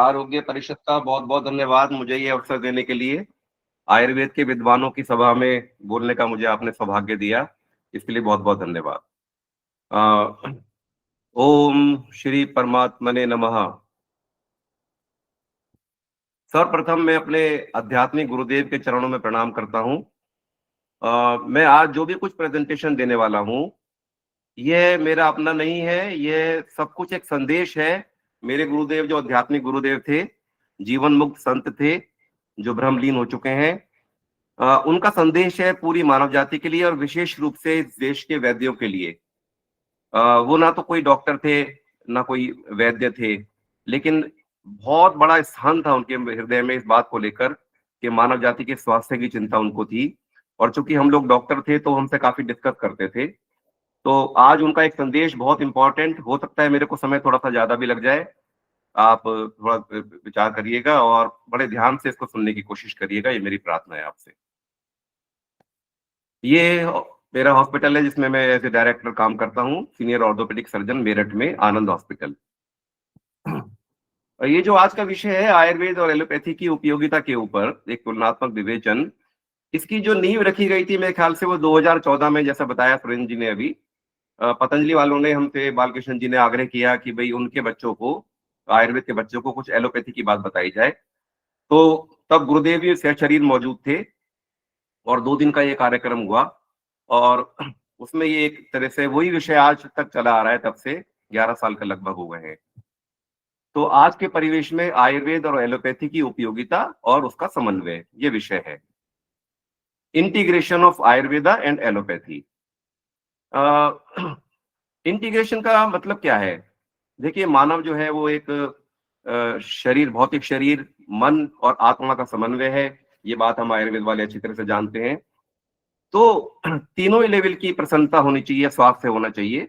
आरोग्य परिषद का बहुत बहुत धन्यवाद मुझे ये अवसर देने के लिए। आयुर्वेद के विद्वानों की सभा में बोलने का मुझे आपने सौभाग्य दिया, इसके लिए बहुत बहुत धन्यवाद। ओम श्री परमात्मने नमः। सर्वप्रथम मैं अपने आध्यात्मिक गुरुदेव के चरणों में प्रणाम करता हूँ। मैं आज जो भी कुछ प्रेजेंटेशन देने वाला हूँ, यह मेरा अपना नहीं है, यह सब कुछ एक संदेश है। मेरे गुरुदेव जो आध्यात्मिक गुरुदेव थे, जीवन मुक्त संत थे, जो ब्रह्मलीन हो चुके हैं, उनका संदेश है पूरी मानव जाति के लिए और विशेष रूप से इस देश के वैद्यों के लिए। वो ना तो कोई डॉक्टर थे, ना कोई वैद्य थे, लेकिन बहुत बड़ा स्थान था उनके हृदय में इस बात को लेकर कि मानव जाति के स्वास्थ्य की चिंता उनको थी। और चूंकि हम लोग डॉक्टर थे तो हमसे काफी डिस्कस करते थे। तो आज उनका एक संदेश बहुत इंपॉर्टेंट हो सकता है, मेरे को समय थोड़ा सा ज्यादा भी लग जाए। आप थोड़ा विचार करिएगा और बड़े ध्यान से इसको सुनने की कोशिश करिएगा, ये मेरी प्रार्थना है आपसे। ये मेरा हॉस्पिटल है जिसमें मैं एज ए डायरेक्टर काम करता हूँ, सीनियर ऑर्थोपेडिक सर्जन मेरठ में, आनंद हॉस्पिटल। ये जो आज का विषय है आयुर्वेद और एलोपैथी की उपयोगिता के ऊपर एक तुलनात्मक विवेचन, इसकी जो नींव रखी गई थी मेरे ख्याल से वो 2014 में, जैसा बताया सुरेंद्र जी ने अभी। पतंजलि वालों ने हमसे, बालकृष्ण जी ने आग्रह किया कि भाई उनके बच्चों को, आयुर्वेद के बच्चों को कुछ एलोपैथी की बात बताई जाए। तो तब गुरुदेव जी शरीर मौजूद थे और 2 दिन का ये कार्यक्रम हुआ और उसमें ये एक तरह से वही विषय आज तक चला आ रहा है, तब से 11 साल का लगभग हो गए हैं। तो आज के परिवेश में आयुर्वेद और एलोपैथी की उपयोगिता और उसका समन्वय, ये विषय है। Integration of Ayurveda and allopathy. Integration का मतलब क्या है? देखिए, मानव जो है वो एक शरीर, भौतिक शरीर, मन और आत्मा का समन्वय है। ये बात हम आयुर्वेद वाले अच्छी तरह से जानते हैं। तो तीनों ही लेवल की प्रसन्नता होनी चाहिए, स्वास्थ्य होना चाहिए।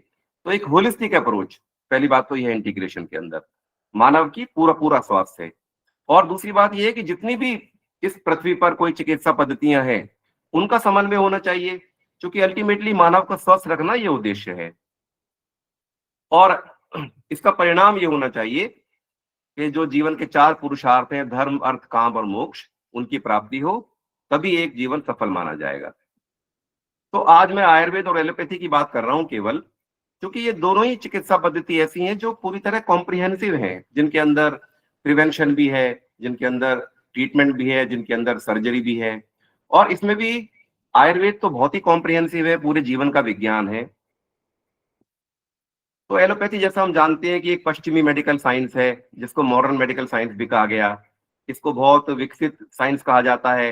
तो एक होलिस्टिक अप्रोच, पहली बात तो यह है इंटीग्रेशन के अंदर, मानव की पूरा पूरा स्वास्थ्य है। और दूसरी बात यह है कि जितनी भी इस पृथ्वी पर कोई चिकित्सा पद्धतियां हैं, उनका समन्वय होना चाहिए, क्योंकि अल्टीमेटली मानव को स्वस्थ रखना ये उद्देश्य है। और इसका परिणाम ये होना चाहिए कि जो जीवन के 4 पुरुषार्थ हैं, धर्म, अर्थ, काम और मोक्ष, उनकी प्राप्ति हो, तभी एक जीवन सफल माना जाएगा। तो आज मैं आयुर्वेद और एलोपैथी की बात कर रहा हूं केवल, क्योंकि ये दोनों ही चिकित्सा पद्धति ऐसी हैं जो पूरी तरह कॉम्प्रिहेंसिव हैं, जिनके अंदर प्रिवेंशन भी है, जिनके अंदर ट्रीटमेंट भी है, जिनके अंदर सर्जरी भी है। और इसमें भी आयुर्वेद तो बहुत ही कॉम्प्रिहेंसिव है, पूरे जीवन का विज्ञान है। तो एलोपैथी, जैसा हम जानते हैं कि एक पश्चिमी मेडिकल साइंस है, जिसको मॉडर्न मेडिकल साइंस भी कहा गया। इसको बहुत विकसित साइंस कहा जाता है।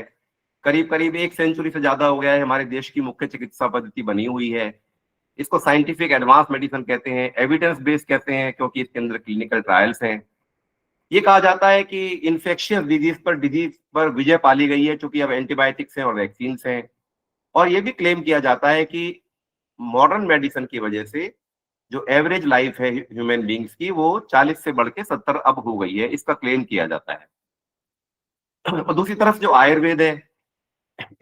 करीब करीब 1 सेंचुरी से ज्यादा हो गया है, हमारे देश की मुख्य चिकित्सा पद्धति बनी हुई है। इसको साइंटिफिक एडवांस मेडिसिन कहते हैं, एविडेंस बेस्ड कहते हैं, क्योंकि इसके अंदर क्लिनिकल ट्रायल्स हैं। ये कहा जाता है कि इन्फेक्शियस डिजीज पर विजय पाली गई है, क्योंकि अब एंटीबायोटिक्स हैं और वैक्सीन हैं। और ये भी क्लेम किया जाता है कि मॉडर्न मेडिसिन की वजह से जो एवरेज लाइफ है ह्यूमन बींग्स की, वो 40 से बढ़ के 70 अब हो गई है, इसका क्लेम किया जाता है। और दूसरी तरफ जो आयुर्वेद है,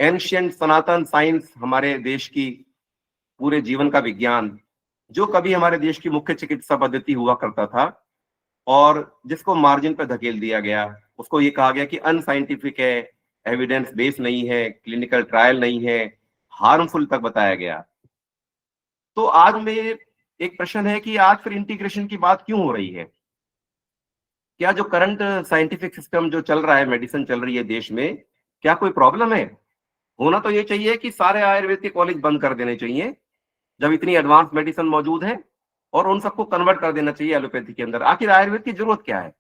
एंशियंट सनातन साइंस, हमारे देश की पूरे जीवन का विज्ञान, जो कभी हमारे देश की मुख्य चिकित्सा पद्धति हुआ करता था और जिसको मार्जिन पर धकेल दिया गया, उसको ये कहा गया कि अनसाइंटिफिक है, एविडेंस बेस नहीं है, क्लिनिकल ट्रायल नहीं है, हार्मफुल तक बताया गया। तो आज में एक प्रश्न है कि आज फिर इंटीग्रेशन की बात क्यों हो रही है? क्या जो करंट साइंटिफिक सिस्टम जो चल रहा है, मेडिसिन चल रही है देश में, क्या कोई प्रॉब्लम है? होना तो ये चाहिए कि सारे आयुर्वेद के कॉलेज बंद कर देने चाहिए, जब इतनी एडवांस मेडिसिन मौजूद है, और उन सबको कन्वर्ट कर देना चाहिए एलोपैथी के अंदर। आखिर आयुर्वेद की जरूरत क्या है?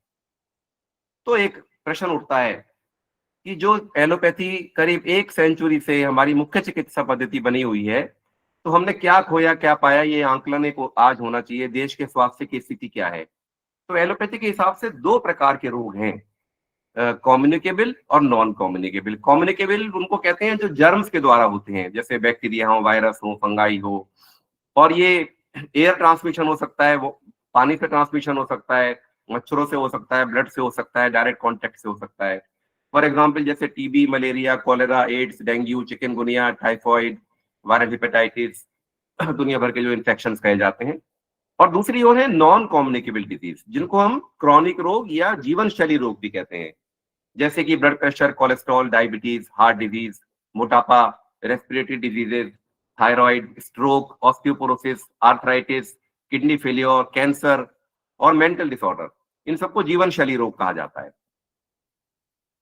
तो एक प्रश्न उठता है कि जो एलोपैथी करीब 1 सेंचुरी से हमारी मुख्य चिकित्सा पद्धति बनी हुई है, तो हमने क्या खोया क्या पाया, ये आंकलन एक आज होना चाहिए। देश के स्वास्थ्य की स्थिति क्या है? तो एलोपैथी के हिसाब से 2 प्रकार के रोग हैं, कम्युनिकेबल और नॉन कम्युनिकेबल। कम्युनिकेबल उनको कहते हैं जो जर्म्स के द्वारा होते हैं, जैसे बैक्टीरिया हो, वायरस हो, फंगाई हो। और ये एयर ट्रांसमिशन हो सकता है, वो पानी से ट्रांसमिशन हो सकता है, मच्छरों से हो सकता है, ब्लड से हो सकता है, डायरेक्ट कॉन्टेक्ट से हो सकता है। फॉर एग्जाम्पल जैसे TB, malaria, cholera, AIDS, dengue, chikungunya, typhoid, viral hepatitis, दुनिया भर के जो इन्फेक्शन कहे जाते हैं, और दूसरी ओर है नॉन कम्युनिकेबल डिजीज, जिनको हम क्रॉनिक रोग या जीवन शैली रोग भी कहते हैं, जैसे कि blood pressure, cholesterol, diabetes, heart disease, मोटापा, respiratory diseases, thyroid, stroke, osteoporosis, arthritis, kidney failure, cancer और मेंटल डिसऑर्डर। इन सबको जीवन शैली रोग कहा जाता है।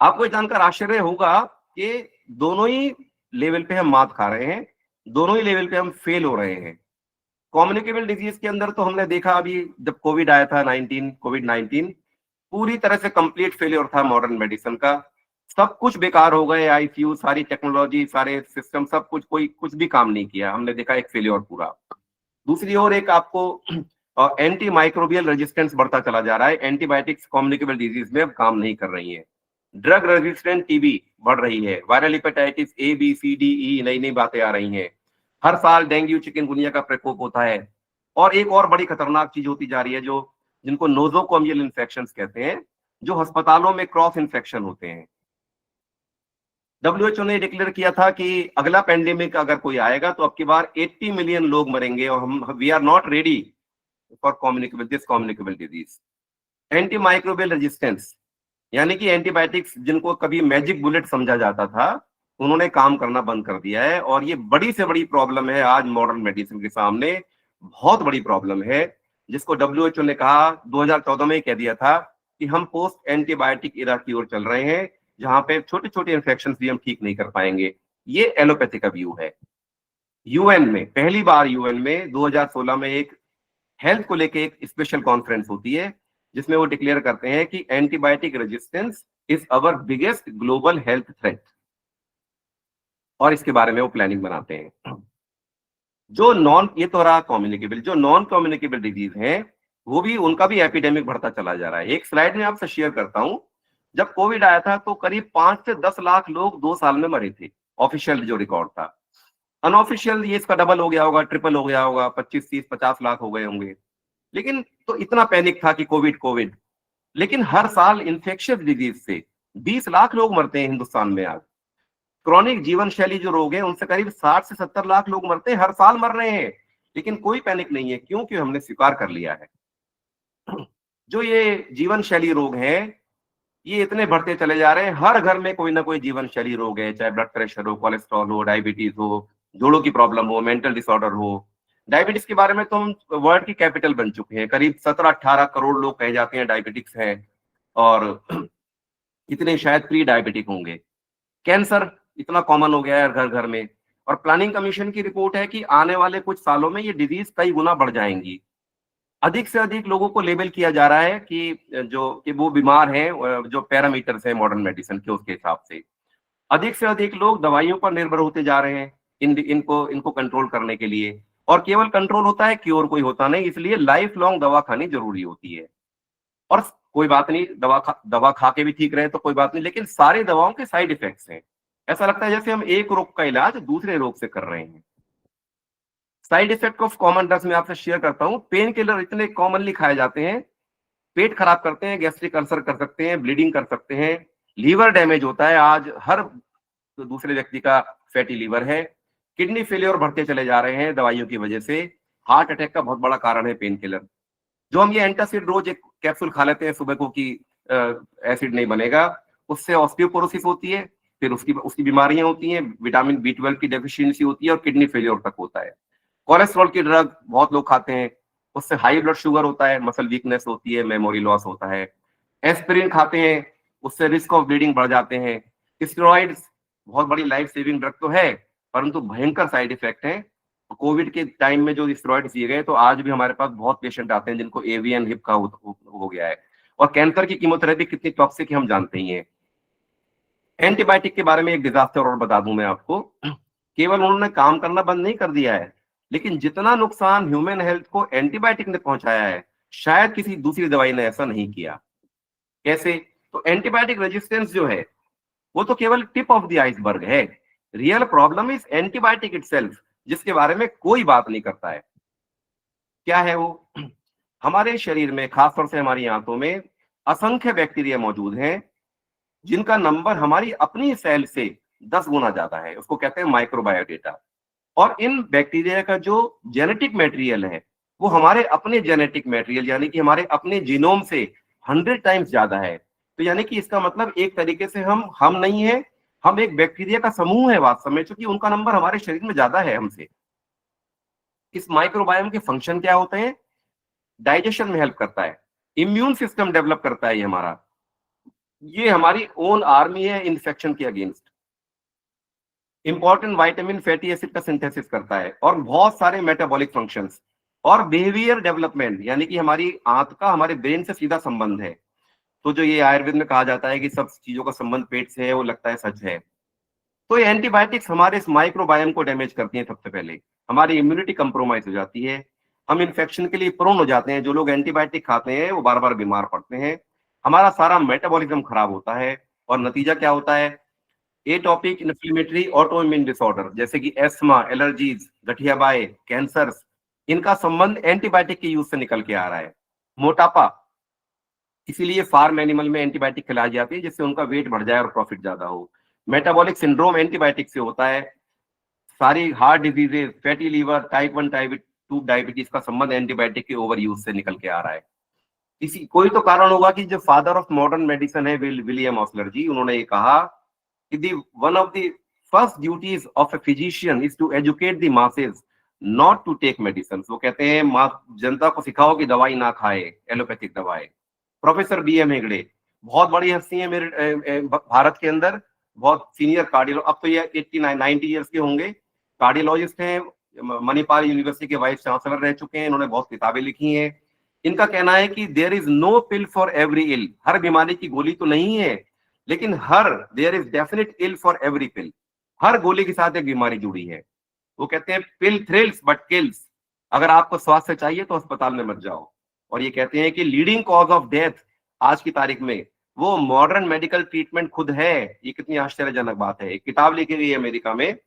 आपको ये जानकर आश्चर्य होगा कि दोनों ही लेवल पे हम मात खा रहे हैं, दोनों ही लेवल पे हम फेल हो रहे हैं। कम्युनिकेबल डिजीज के अंदर तो हमने देखा अभी जब कोविड आया था, कोविड 19 पूरी तरह से कंप्लीट फेलियर था मॉडर्न मेडिसिन का। सब कुछ बेकार हो गए, आईसीयू, सारी टेक्नोलॉजी, सारे सिस्टम, सब कुछ, कोई कुछ भी काम नहीं किया। हमने देखा एक फेलियर पूरा। दूसरी ओर एक आपको एंटी माइक्रोबियल रेजिस्टेंस बढ़ता चला जा रहा है। एंटीबायोटिक्स कम्युनिकेबल डिजीज में अब काम नहीं कर रही है। ड्रग रेजिस्टेंट टीबी बढ़ रही है। Viral hepatitis A, B, C, D, E, नई नई बातें आ रही हैं। हर साल डेंगू, चिकनगुनिया का प्रकोप होता है। और एक और बड़ी खतरनाक चीज होती जा रही है, जो जिनको नोजोकोमियल इन्फेक्शंस कहते हैं, जो अस्पतालों में क्रॉस इन्फेक्शन होते हैं। WHO ने डिक्लेयर किया था कि अगला पेंडेमिक अगर कोई आएगा तो अब की बार 80 मिलियन लोग मरेंगे, और हम we are not ready for communicable disease. Anti microbial resistance, यानी कि एंटीबायोटिक्स जिनको कभी मैजिक बुलेट समझा जाता था, उन्होंने काम करना बंद कर दिया है। और ये बड़ी से बड़ी प्रॉब्लम है आज मॉडर्न मेडिसिन के सामने, बहुत बड़ी प्रॉब्लम है, जिसको WHO ने कहा 2014 में ही कह दिया था कि हम पोस्ट एंटीबायोटिक इरा की ओर चल रहे हैं, जहां पे छोटे छोटे इन्फेक्शन भी हम ठीक नहीं कर पाएंगे। ये एलोपैथी का व्यू है। यूएन में पहली बार 2016 में एक हेल्थ को लेके एक स्पेशल कॉन्फ्रेंस होती है, जिसमें वो डिक्लेयर करते हैं कि antibiotic resistance is our biggest global health threat, और इसके बारे में वो प्लानिंग बनाते हैं। ये तो रहा कम्युनिकेबल। जो नॉन कम्युनिकेबल डिजीज है, वो भी, उनका भी एपिडेमिक बढ़ता चला जा रहा है। एक स्लाइड में आपसे शेयर करता हूं। जब कोविड आया था तो करीब 5 से 10 लाख लोग 2 साल में मरे थे, ऑफिशियल जो रिकॉर्ड था। अनऑफिशियल ये इसका डबल हो गया होगा, ट्रिपल हो गया होगा, 25, 30, 50 लाख हो गए होंगे। लेकिन तो इतना पैनिक था कि कोविड कोविड। लेकिन हर साल इन्फेक्शियस डिजीज से 20 लाख लोग मरते हैं हिंदुस्तान में आज। क्रॉनिक जीवन शैली जो रोग है, उनसे करीब 60 से 70 लाख लोग मरते हैं, हर साल मर रहे हैं। लेकिन कोई पैनिक नहीं है, क्योंकि हमने स्वीकार कर लिया है जो ये जीवन शैली रोग हैं, ये इतने बढ़ते चले जा रहे हैं। हर घर में कोई ना कोई जीवन शैली रोग है, चाहे ब्लड प्रेशर हो, कोलेस्ट्रॉल हो, डायबिटीज हो, जोड़ों की प्रॉब्लम हो, मेंटल डिसऑर्डर हो। डायबिटीज के बारे में तो हम वर्ल्ड की कैपिटल बन चुके हैं। करीब 17-18 करोड़ लोग कहे जाते हैं डायबिटिक्स हैं, और इतने शायद प्री डायबिटिक होंगे। कैंसर इतना कॉमन हो गया है घर घर में। और प्लानिंग कमीशन की रिपोर्ट है कि आने वाले कुछ सालों में ये डिजीज कई गुना बढ़ जाएंगी। अधिक से अधिक लोगों को लेबल किया जा रहा है कि वो बीमार हैं, जो पैरामीटर्स हैं मॉडर्न मेडिसिन के, उसके हिसाब से अधिक से अधिक लोग दवाइयों पर निर्भर होते जा रहे हैं इनको कंट्रोल करने के लिए। और केवल कंट्रोल होता है, क्योर कोई होता नहीं, इसलिए लाइफ लॉन्ग दवा खानी जरूरी होती है। और कोई बात नहीं, दवा खा के भी ठीक रहे तो कोई बात नहीं, लेकिन सारी दवाओं के साइड इफेक्ट्स हैं। ऐसा लगता है जैसे हम एक रोग का इलाज दूसरे रोग से कर रहे हैं। Side effect of common drugs में आपसे शेयर करता हूं। पेन किलर इतने कॉमनली खाए जाते हैं, पेट खराब करते हैं, गैस्ट्रिक अल्सर कर सकते हैं, ब्लीडिंग कर सकते हैं, लीवर डैमेज होता है। आज हर दूसरे व्यक्ति का फैटी लीवर है। किडनी फेलियर बढ़ते चले जा रहे हैं दवाइयों की वजह से। हार्ट अटैक का बहुत बड़ा कारण है पेन किलर। जो हम ये एंटासिड रोज एक कैप्सूल खा लेते हैं सुबह को कि एसिड नहीं बनेगा, उससे ऑस्टियोपोरोसिस होती है, फिर उसकी बीमारियां होती हैं, विटामिन B12 की डेफिशिएंसी होती है, और किडनी फेलियर तक होता है। कोलेस्ट्रॉल की ड्रग बहुत लोग खाते हैं, उससे हाई ब्लड शुगर होता है, मसल वीकनेस होती है, मेमोरी लॉस होता है। एस्पिरिन खाते हैं, उससे रिस्क ऑफ ब्लीडिंग बढ़ जाते हैं। स्टेरॉइड्स बहुत बड़ी लाइफ सेविंग ड्रग तो है, परंतु भयंकर साइड इफेक्ट है। कोविड के टाइम में जो स्टेरॉइड्स दिए गए, तो आज भी हमारे पास बहुत पेशेंट आते हैं जिनको एवियन हिप का हो गया है। और कैंसर की कीमोथेरेपी कितनी टॉक्सिक है हम जानते ही हैं। एंटीबायोटिक के बारे में एक डिजास्टर और बता दूं मैं आपको। केवल उन्होंने काम करना बंद नहीं कर दिया है, लेकिन जितना नुकसान ह्यूमन हेल्थ को एंटीबायोटिक ने पहुंचाया है, शायद किसी दूसरी दवाई ने ऐसा नहीं किया। कैसे? तो एंटीबायोटिक रेजिस्टेंस जो है, वो तो केवल टिप ऑफ द आइसबर्ग है। Real problem is antibiotic itself, जिसके बारे में कोई बात नहीं करता है। क्या है वो? हमारे शरीर में, खासतौर से हमारी आंतों में, असंख्य बैक्टीरिया मौजूद हैं, जिनका नंबर हमारी अपनी सेल से 10 गुना ज्यादा है। उसको कहते हैं माइक्रोबायोडेटा। और इन बैक्टीरिया का जो जेनेटिक मटेरियल है, वो हमारे अपने जेनेटिक मटेरियल यानी कि हमारे अपने जीनोम से 100 टाइम्स ज्यादा है। तो यानी कि इसका मतलब एक तरीके से हम नहीं है, हम एक बैक्टीरिया का समूह है वास्तव में, क्योंकि उनका नंबर हमारे शरीर में ज्यादा है हमसे। इस माइक्रोबायोम के फंक्शन क्या होते हैं? डाइजेशन में हेल्प करता है, इम्यून सिस्टम डेवलप करता है, ये हमारी ओन आर्मी है इन्फेक्शन के against. Important vitamin fatty acid का सिंथेसिस करता है, और बहुत सारे मेटाबॉलिक फंक्शंस और बिहेवियर डेवलपमेंट, यानी कि हमारी आंत का हमारे ब्रेन से सीधा संबंध है। तो जो ये आयुर्वेद में कहा जाता है कि सब चीजों का संबंध पेट से है, वो लगता है सच है। तो ये एंटीबायोटिक्स हमारे इस माइक्रोबायोम को डैमेज करती हैं। सबसे पहले हमारी इम्यूनिटी कंप्रोमाइज हो जाती है, हम इन्फेक्शन के लिए प्रोन हो जाते हैं। जो लोग एंटीबायोटिक खाते हैं वो बार बार बीमार पड़ते हैं, हमारा सारा मेटाबॉलिज्म खराब होता है, और नतीजा क्या होता है? Atopic inflammatory auto immune disorder, जैसे कि एस्थमा, एलर्जीज, गठिया बाय, कैंसर, इनका संबंध एंटीबायोटिक के यूज से निकल के आ रहा है। मोटापा, इसीलिए फार्म एनिमल में एंटीबायोटिक खिलाई जाती है जिससे उनका वेट बढ़ जाए और प्रॉफिट ज्यादा हो। मेटाबॉलिक सिंड्रोम एंटीबायोटिक से होता है। सारी heart diseases, fatty liver, type 1 type 2 diabetes का संबंध एंटीबायोटिक के ओवर यूज से निकल के आ रहा है। इसी कोई तो कारण होगा कि जो फादर ऑफ मॉडर्न मेडिसिन है विलियम ऑसलर जी, उन्होंने ये कहा कि the one of the first duties of a physician is to educate the masses not to take medicine. वो कहते हैं जनता को सिखाओ कि दवाई ना खाए, एलोपैथिक दवाई। प्रोफेसर बी एम हेगड़े, बहुत बड़ी हस्ती है मेरे भारत के अंदर, बहुत सीनियर कार्डियो, अब तो ये 89-90 ईयर्स के होंगे, कार्डियोलॉजिस्ट हैं, मणिपाल यूनिवर्सिटी के वाइस चांसलर रह चुके हैं, इन्होंने बहुत किताबें लिखी हैं। इनका कहना है कि there is no pill for every ill, हर बीमारी की गोली तो नहीं है, लेकिन there is definite ill for every pill, हर गोली के साथ एक बीमारी जुड़ी है। वो कहते हैं पिल थ्रिल्स बट किल्स, अगर आपको स्वास्थ्य चाहिए तो अस्पताल में मत जाओ। और ये कहते हैं कि लीडिंग कॉज ऑफ डेथ आज की तारीख में वो मॉडर्न मेडिकल ट्रीटमेंट खुद है। ये कितनी आश्चर्यजनक बात है। एक किताब लिखी गई है अमेरिका में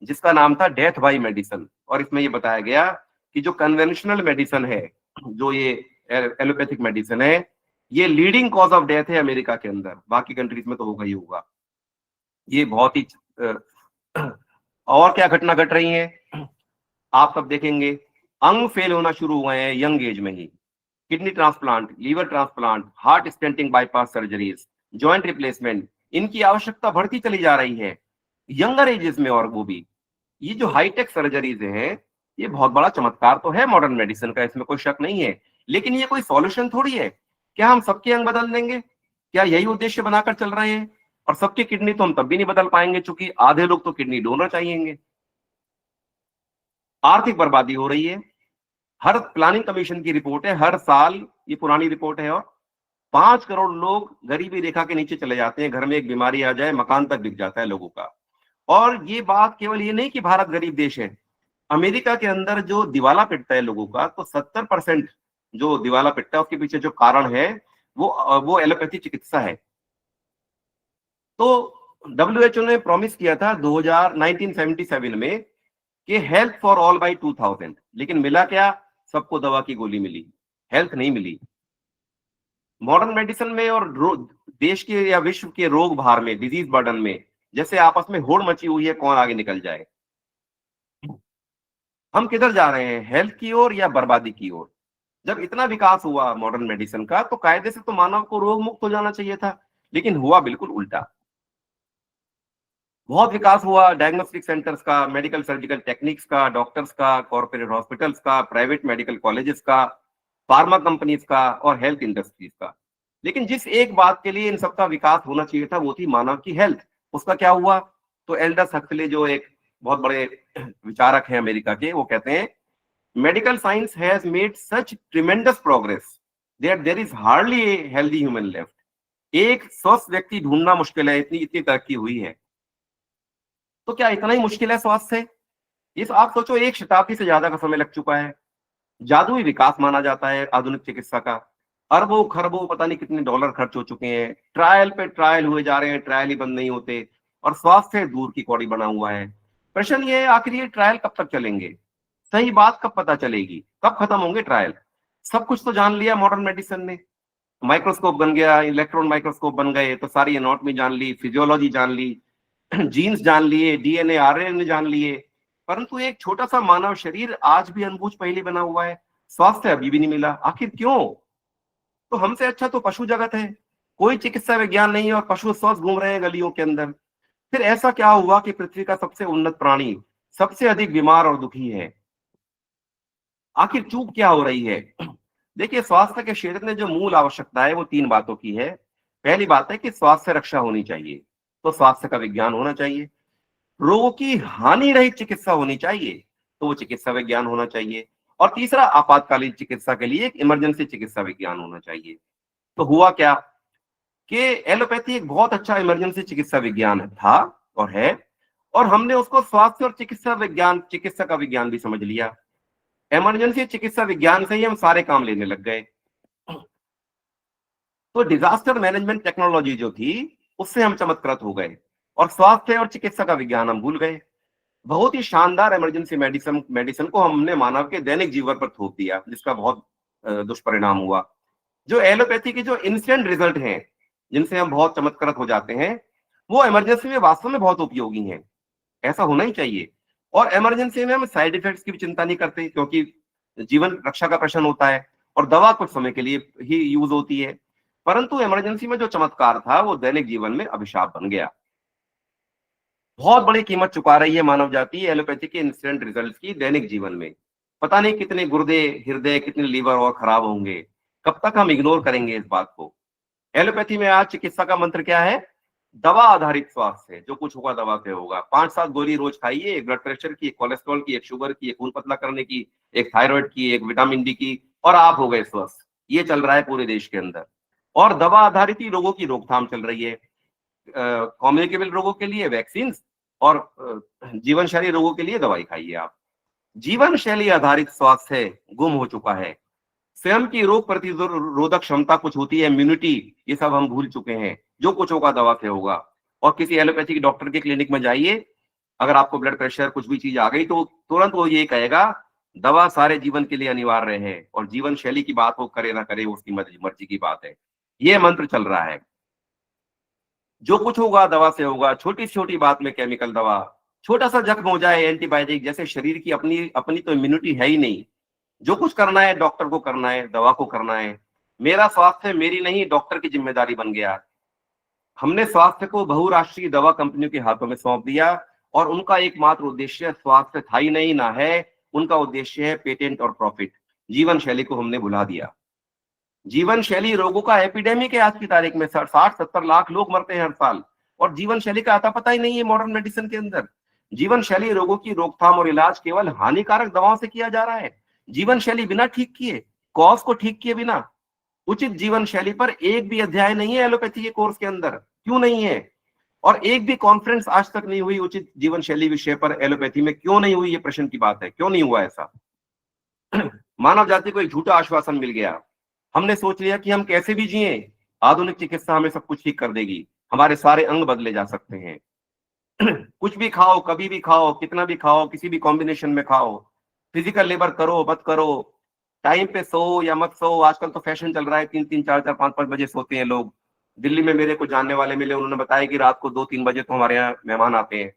जिसका नाम था डेथ बाय मेडिसिन, और इसमें ये बताया गया कि जो कन्वेंशनल मेडिसिन है, जो ये एलोपैथिक मेडिसिन है, ये लीडिंग कॉज ऑफ डेथ है अमेरिका के अंदर, बाकी कंट्रीज में तो होगा ही होगा। ये बहुत ही और क्या घटना घट रही है आप सब देखेंगे, अंग फेल होना शुरू हुए हैं यंग एज में ही। Kidney transplant, liver transplant, heart stenting, bypass surgeries, joint replacement, इनकी आवश्यकता बढ़ती चली जा रही है यंगर एजेस में। और वो भी ये जो हाईटेक सर्जरीज हैं, ये बहुत बड़ा चमत्कार तो है मॉडर्न मेडिसिन का, इसमें कोई शक नहीं है, लेकिन ये कोई सॉल्यूशन थोड़ी है। क्या हम सबके अंग बदल देंगे? क्या यही उद्देश्य बनाकर चल रहे हैं? और सबकी किडनी तो हम तब भी नहीं बदल पाएंगे, क्योंकि आधे लोग तो किडनी डोनर चाहिएंगे। आर्थिक बर्बादी हो रही है। हर प्लानिंग कमीशन की रिपोर्ट है, हर साल, ये पुरानी रिपोर्ट है, और 5 करोड़ लोग गरीबी रेखा के नीचे चले जाते हैं। घर में एक बीमारी आ जाए, मकान तक बिक जाता है लोगों का। और ये बात केवल ये नहीं कि भारत गरीब देश है, अमेरिका के अंदर जो दिवाला पिटता है लोगों का, तो 70% जो दिवाला पिटता है उसके पीछे जो कारण है वो एलोपैथी चिकित्सा है। तो WHO ने प्रॉमिस किया था 1977 में कि हेल्थ फॉर ऑल बाय 2000, लेकिन मिला क्या? सबको दवा की गोली मिली, हेल्थ नहीं मिली। मॉडर्न मेडिसिन में और देश के या विश्व के रोग भार में, डिजीज बर्डन में, जैसे आपस में होड़ मची हुई है, कौन आगे निकल जाए। हम किधर जा रहे हैं, हेल्थ की ओर या बर्बादी की ओर? जब इतना विकास हुआ मॉडर्न मेडिसिन का, तो कायदे से तो मानव को रोग मुक्त हो जाना चाहिए था, लेकिन हुआ बिल्कुल उल्टा। बहुत विकास हुआ डायग्नोस्टिक सेंटर्स का, मेडिकल सर्जिकल टेक्निक्स का, डॉक्टर्स का, कॉर्पोरेट हॉस्पिटल्स का, प्राइवेट मेडिकल कॉलेजेस का, फार्मा कंपनीज का और हेल्थ इंडस्ट्रीज का। लेकिन जिस एक बात के लिए इन सबका विकास होना चाहिए था, वो थी मानव की हेल्थ। उसका क्या हुआ? तो एल्डस हक्सले, जो एक बहुत बड़े विचारक हैं अमेरिका के, वो कहते हैं medical science has made such tremendous progress that there is hardly a healthy human left. एक स्वस्थ व्यक्ति ढूंढना मुश्किल है, इतनी इतनी तरक्की हुई है। तो क्या इतना ही मुश्किल है स्वास्थ्य से? ये आप सोचो, 1 शताब्दी से ज्यादा का समय लग चुका है। जादुई विकास माना जाता है आधुनिक चिकित्सा का। अरबों खरबों पता नहीं कितने डॉलर खर्च हो चुके हैं, ट्रायल पे ट्रायल हुए जा रहे हैं, ट्रायल ही बंद नहीं होते, और स्वास्थ्य दूर की कौड़ी बना हुआ है। प्रश्न ये है, आखिर ये ट्रायल कब तक चलेंगे? सही बात कब पता चलेगी, कब खत्म होंगे ट्रायल? सब कुछ तो जान लिया मॉडर्न मेडिसिन ने, माइक्रोस्कोप बन गया, इलेक्ट्रॉन माइक्रोस्कोप बन गए, तो सारी एनाटॉमी जान ली, फिजियोलॉजी जान ली, जीन्स जान लिए, डीएनए आरएनए जान लिए, परंतु एक छोटा सा मानव शरीर आज भी अनबूझ पहेली बना हुआ है। स्वास्थ्य अभी भी नहीं मिला। आखिर क्यों? तो हमसे अच्छा तो पशु जगत है, कोई चिकित्सा विज्ञान नहीं है और पशु स्वस्थ घूम रहे हैं गलियों के अंदर। फिर ऐसा क्या हुआ कि पृथ्वी का सबसे उन्नत प्राणी सबसे अधिक बीमार और दुखी है? आखिर चूक क्या हो रही है? देखिए, स्वास्थ्य के क्षेत्र में जो मूल आवश्यकता है वो 3 बातों की है। पहली बात है कि स्वास्थ्य रक्षा होनी चाहिए, तो स्वास्थ्य का विज्ञान होना चाहिए। रोगों की हानि रहित चिकित्सा होनी चाहिए, तो वो चिकित्सा विज्ञान होना चाहिए। और तीसरा, आपातकालीन चिकित्सा के लिए एक इमरजेंसी चिकित्सा विज्ञान होना चाहिए। तो हुआ क्या कि एलोपैथी एक बहुत अच्छा इमरजेंसी चिकित्सा विज्ञान था और है, और हमने उसको स्वास्थ्य और चिकित्सा का विज्ञान भी समझ लिया। इमरजेंसी चिकित्सा विज्ञान से ही हम सारे काम लेने लग गए। तो डिजास्टर मैनेजमेंट टेक्नोलॉजी जो थी, उससे हम चमत्कृत हो गए और स्वास्थ्य और चिकित्सा का विज्ञान हम भूल गए। बहुत ही शानदार इमरजेंसी मेडिसिन मेडिसिन को हमने मानव के दैनिक जीवन पर थोप दिया, जिसका बहुत दुष्परिणाम हुआ। जो एलोपैथी के जो इंस्टेंट रिजल्ट हैं, जिनसे हम बहुत चमत्कृत हो जाते हैं, वो इमरजेंसी में वास्तव में बहुत उपयोगी हैं। ऐसा होना ही चाहिए। और इमरजेंसी में हम साइड इफेक्ट्स की भी चिंता नहीं करते, क्योंकि जीवन रक्षा का प्रश्न होता है और दवा कुछ समय के लिए ही यूज होती है। परंतु इमरजेंसी में जो चमत्कार था वो दैनिक जीवन में अभिशाप बन गया। बहुत बड़ी कीमत चुका रही है मानव जाति एलोपैथी के इंस्टेंट रिजल्ट की दैनिक जीवन में। पता नहीं कितने गुर्दे, हृदय, कितने लीवर और खराब होंगे। कब तक हम इग्नोर करेंगे इस बात को? एलोपैथी में आज चिकित्सा का मंत्र क्या है? दवा आधारित स्वास्थ्य है। जो कुछ होगा दवा से होगा। 5-7 गोली रोज खाइए, एक ब्लड प्रेशर की, एक कोलेस्ट्रॉल की, एक शुगर की, एक खून पतला करने की, एक थायराइड की, एक विटामिन डी की, और आप हो गए स्वस्थ। ये चल रहा है पूरे देश के अंदर। और दवा आधारित ही रोगों की रोकथाम चल रही है। कम्युनिकेबल रोगों के लिए वैक्सीन और जीवन शैली रोगों के लिए दवाई खाइए आप। जीवन शैली आधारित स्वास्थ्य गुम हो चुका है। स्वयं की रोग प्रतिरोधक क्षमता कुछ होती है, इम्यूनिटी, ये सब हम भूल चुके हैं। जो कुछ होगा दवा से होगा। और किसी एलोपैथिक डॉक्टर के क्लिनिक में जाइए, अगर आपको ब्लड प्रेशर कुछ भी चीज आ गई तो तुरंत वो ये कहेगा दवा सारे जीवन के लिए अनिवार्य है, और जीवन शैली की बात वो करे ना करे उसकी मर्जी की बात है। ये मंत्र चल रहा है। जो कुछ होगा दवा से होगा। छोटी से छोटी बात में केमिकल दवा, छोटा सा जख्म हो जाए एंटीबायोटिक। जैसे शरीर की अपनी अपनी तो इम्यूनिटी है ही नहीं। जो कुछ करना है डॉक्टर को करना है, दवा को करना है। मेरा स्वास्थ्य मेरी नहीं, डॉक्टर की जिम्मेदारी बन गया। हमने स्वास्थ्य को बहुराष्ट्रीय दवा कंपनियों के हाथों में सौंप दिया, और उनका एकमात्र उद्देश्य स्वास्थ्य था ही नहीं, ना है। उनका उद्देश्य है पेटेंट और प्रॉफिट। जीवन शैली को हमने भुला दिया। जीवन शैली रोगों का एपिडेमिक है आज की तारीख में। 60-70 लाख लोग मरते हैं हर साल, और जीवन शैली का आता पता ही नहीं है मॉडर्न मेडिसिन के अंदर। जीवन शैली रोगों की रोकथाम और इलाज केवल हानिकारक दवाओं से किया जा रहा है। जीवन शैली बिना ठीक किए, कॉज को ठीक किए बिना, उचित जीवन शैली पर एक भी अध्याय नहीं है एलोपैथी के कोर्स के अंदर। क्यों नहीं है? और एक भी कॉन्फ्रेंस आज तक नहीं हुई उचित जीवन शैली विषय पर एलोपैथी में। क्यों नहीं हुई? ये प्रश्न की बात है। क्यों नहीं हुआ ऐसा? मानव जाति को एक झूठा आश्वासन मिल गया। हमने सोच लिया कि हम कैसे भी जिए, आधुनिक चिकित्सा हमें सब कुछ ठीक कर देगी, हमारे सारे अंग बदले जा सकते हैं। कुछ भी खाओ, कभी भी खाओ, कितना भी खाओ, किसी भी कॉम्बिनेशन में खाओ, फिजिकल लेबर करो मत करो, टाइम पे सो या मत सो। आजकल तो फैशन चल रहा है, 3-3, 4-4, 5-5 बजे सोते हैं लोग। दिल्ली में मेरे को जानने वाले मिले, उन्होंने बताया कि रात को 2-3 बजे तो हमारे यहाँ मेहमान आते हैं।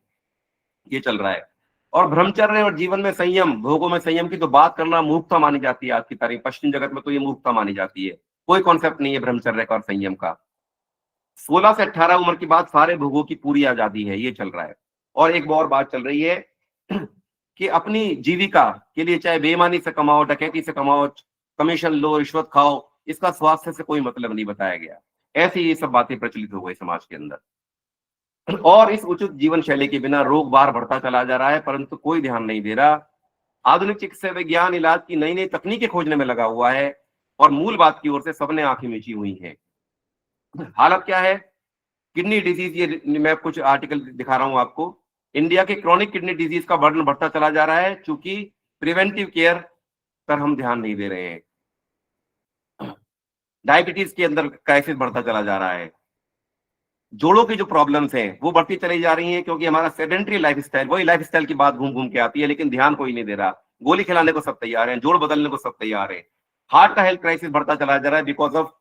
ये चल रहा है। और ब्रह्मचर्य और जीवन में संयम, भोगों में संयम की तो बात करना मूर्खता मानी जाती है आज की तारीख। पश्चिम जगत में तो ये मूर्खता मानी जाती है। कोई कॉन्सेप्ट नहीं है ब्रह्मचर्य का और संयम का। 16 से 18 उम्र के बाद सारे भोगों की पूरी आजादी है, ये चल रहा है। और एक और बात चल रही है कि अपनी जीविका के लिए चाहे बेईमानी से कमाओ, डकैती से कमाओ, कमीशन लो, रिश्वत खाओ, इसका स्वास्थ्य से कोई मतलब नहीं बताया गया। ऐसी ये सब बातें प्रचलित हो गई समाज के अंदर। और इस उचित जीवन शैली के बिना रोग बार बढ़ता चला जा रहा है, परंतु कोई ध्यान नहीं दे रहा। आधुनिक चिकित्सा विज्ञान इलाज की नई नई तकनीकें खोजने में लगा हुआ है, और मूल बात की ओर से सबने आंखें मीची हुई हैं। हालत क्या है? किडनी डिजीज, ये मैं कुछ आर्टिकल दिखा रहा हूं आपको। इंडिया के क्रॉनिक किडनी डिजीज का बर्डन बढ़ता चला जा रहा है, क्योंकि प्रिवेंटिव केयर पर हम ध्यान नहीं दे रहे हैं। डायबिटीज के अंदर क्राइसिस बढ़ता चला जा रहा है। जोड़ों की जो प्रॉब्लम्स हैं वो बढ़ती चली जा रही हैं, क्योंकि हमारा सेडेंट्री लाइफस्टाइल, वही लाइफस्टाइल की बात घूम घूम के आती है, लेकिन ध्यान कोई नहीं दे रहा। गोली खिलाने को सब तैयार हैं, जोड़ बदलने को सब तैयार है। हार्ट का हेल्थ क्राइसिस बढ़ता चला जा रहा है because of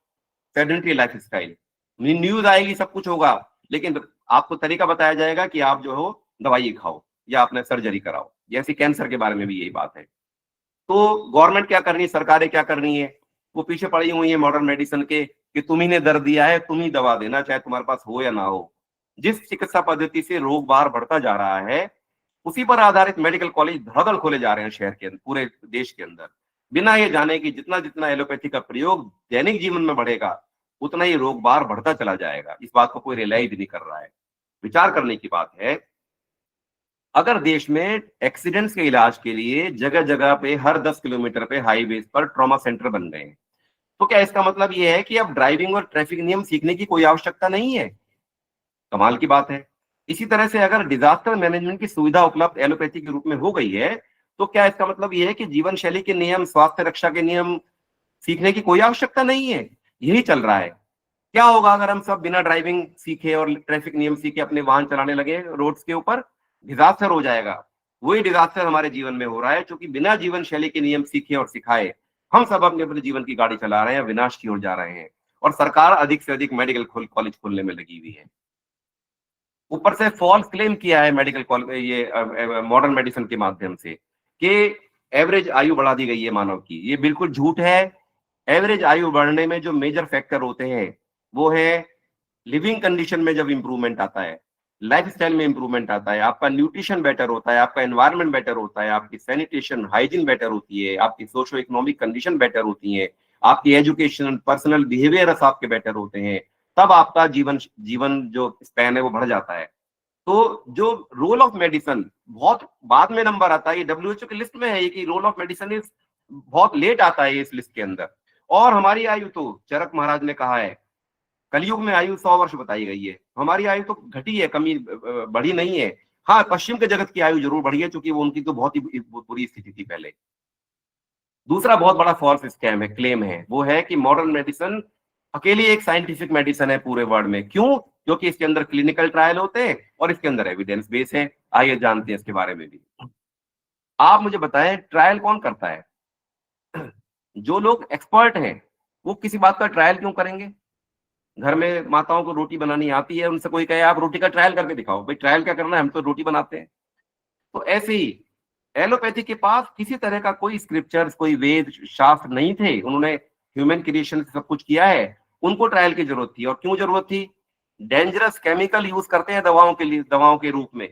sedentary lifestyle. News आएगी, सब कुछ होगा, लेकिन आपको तरीका बताया जाएगा कि आप जो हो दवाई खाओ या अपने सर्जरी कराओ। जैसे कैंसर के बारे में भी यही बात है। तो गवर्नमेंट क्या कर रही है, सरकारें क्या कर रही है, वो पीछे पड़ी हुई है मॉडर्न मेडिसिन के कि तुम ही ने दर्द दिया है, तुम ही दवा देना, चाहे तुम्हारे पास हो या ना हो। जिस चिकित्सा पद्धति से रोग बार बढ़ता जा रहा है, उसी पर आधारित मेडिकल कॉलेज धड़ाधड़ खोले जा रहे हैं शहर के पूरे देश के अंदर, बिना ये जाने कि जितना जितना एलोपैथी का प्रयोग दैनिक जीवन में बढ़ेगा, उतना ही रोग बार बढ़ता चला जाएगा। इस बात को कोई रियलाइज नहीं कर रहा है। विचार करने की बात है, अगर देश में एक्सीडेंट्स के इलाज के लिए जगह जगह पे हर 10 किलोमीटर पे हाईवेज पर ट्रॉमा सेंटर बन गए हैं, तो क्या इसका मतलब ये है कि अब ड्राइविंग और ट्रैफिक नियम सीखने की कोई आवश्यकता नहीं है? कमाल की बात है। इसी तरह से अगर डिजास्टर मैनेजमेंट की सुविधा उपलब्ध एलोपैथी के रूप में हो गई है, तो क्या इसका मतलब ये है कि जीवन शैली के नियम, स्वास्थ्य रक्षा के नियम सीखने की कोई आवश्यकता नहीं है? यही चल रहा है। क्या होगा अगर हम सब बिना ड्राइविंग सीखे और ट्रैफिक नियम सीखे अपने वाहन चलाने लगे रोड्स के ऊपर? डिजास्टर हो जाएगा। वही डिजास्टर हमारे जीवन में हो रहा है, क्योंकि बिना जीवन शैली के नियम सीखे और सिखाए हम सब अपने अपने जीवन की गाड़ी चला रहे हैं, विनाश की ओर जा रहे हैं। और सरकार अधिक से अधिक मेडिकल कॉलेज खोलने में लगी हुई है। ऊपर से फॉल्स क्लेम किया है मेडिकल कॉलेज, ये मॉडर्न मेडिसिन के माध्यम से, कि एवरेज आयु बढ़ा दी गई है मानव की। ये बिल्कुल झूठ है। एवरेज आयु बढ़ने में जो मेजर फैक्टर होते हैं वो है लिविंग कंडीशन में जब इंप्रूवमेंट आता है, लाइफस्टाइल में इंप्रूवमेंट आता है, आपका न्यूट्रिशन बेटर होता है, आपका एनवायरनमेंट बेटर होता है, आपकी सैनिटेशन हाइजीन बेटर होती है, आपकी सोशो इकोनॉमिक कंडीशन बेटर होती है, आपकी एजुकेशन पर्सनल बिहेवियर आपके बेटर होते हैं, तब आपका जीवन जीवन जो स्पैन है वो बढ़ जाता है। तो जो रोल ऑफ मेडिसिन बहुत बाद में नंबर आता है, ये डब्ल्यूएचओ की लिस्ट में है कि रोल ऑफ मेडिसिन इज बहुत लेट आता है इस लिस्ट के अंदर। और हमारी आयु तो चरक महाराज ने कहा है, कलयुग में आयु 100 वर्ष बताई गई है, हमारी आयु तो घटी है, कमी बढ़ी नहीं है। हाँ, पश्चिम के जगत की आयु जरूर बढ़ी है, क्योंकि वो उनकी तो बहुत ही बुरी स्थिति थी पहले। दूसरा बहुत बड़ा फॉल्स स्कैम है, क्लेम है, वो है कि मॉडर्न मेडिसिन अकेली एक साइंटिफिक मेडिसिन है पूरे वर्ल्ड में। क्यों? क्योंकि इसके अंदर क्लिनिकल ट्रायल होते हैं और इसके अंदर एविडेंस बेस है। आइए जानते हैं इसके बारे में भी। आप मुझे बताएं, ट्रायल कौन करता है? जो लोग एक्सपर्ट हैं वो किसी बात का ट्रायल क्यों करेंगे? घर में माताओं को रोटी बनानी आती है, उनसे कोई कहे आप रोटी का ट्रायल करके दिखाओ, भाई ट्रायल क्या करना है, हम तो रोटी बनाते हैं। तो ऐसे ही एलोपैथी के पास किसी तरह का कोई स्क्रिप्चर्स, कोई वेद शास्त्र नहीं थे। उन्होंने ह्यूमन क्रिएशन से सब कुछ किया है। उनको ट्रायल की जरूरत थी। और क्यों जरूरत थी? डेंजरस केमिकल यूज करते हैं दवाओं के लिए, दवाओं के रूप में।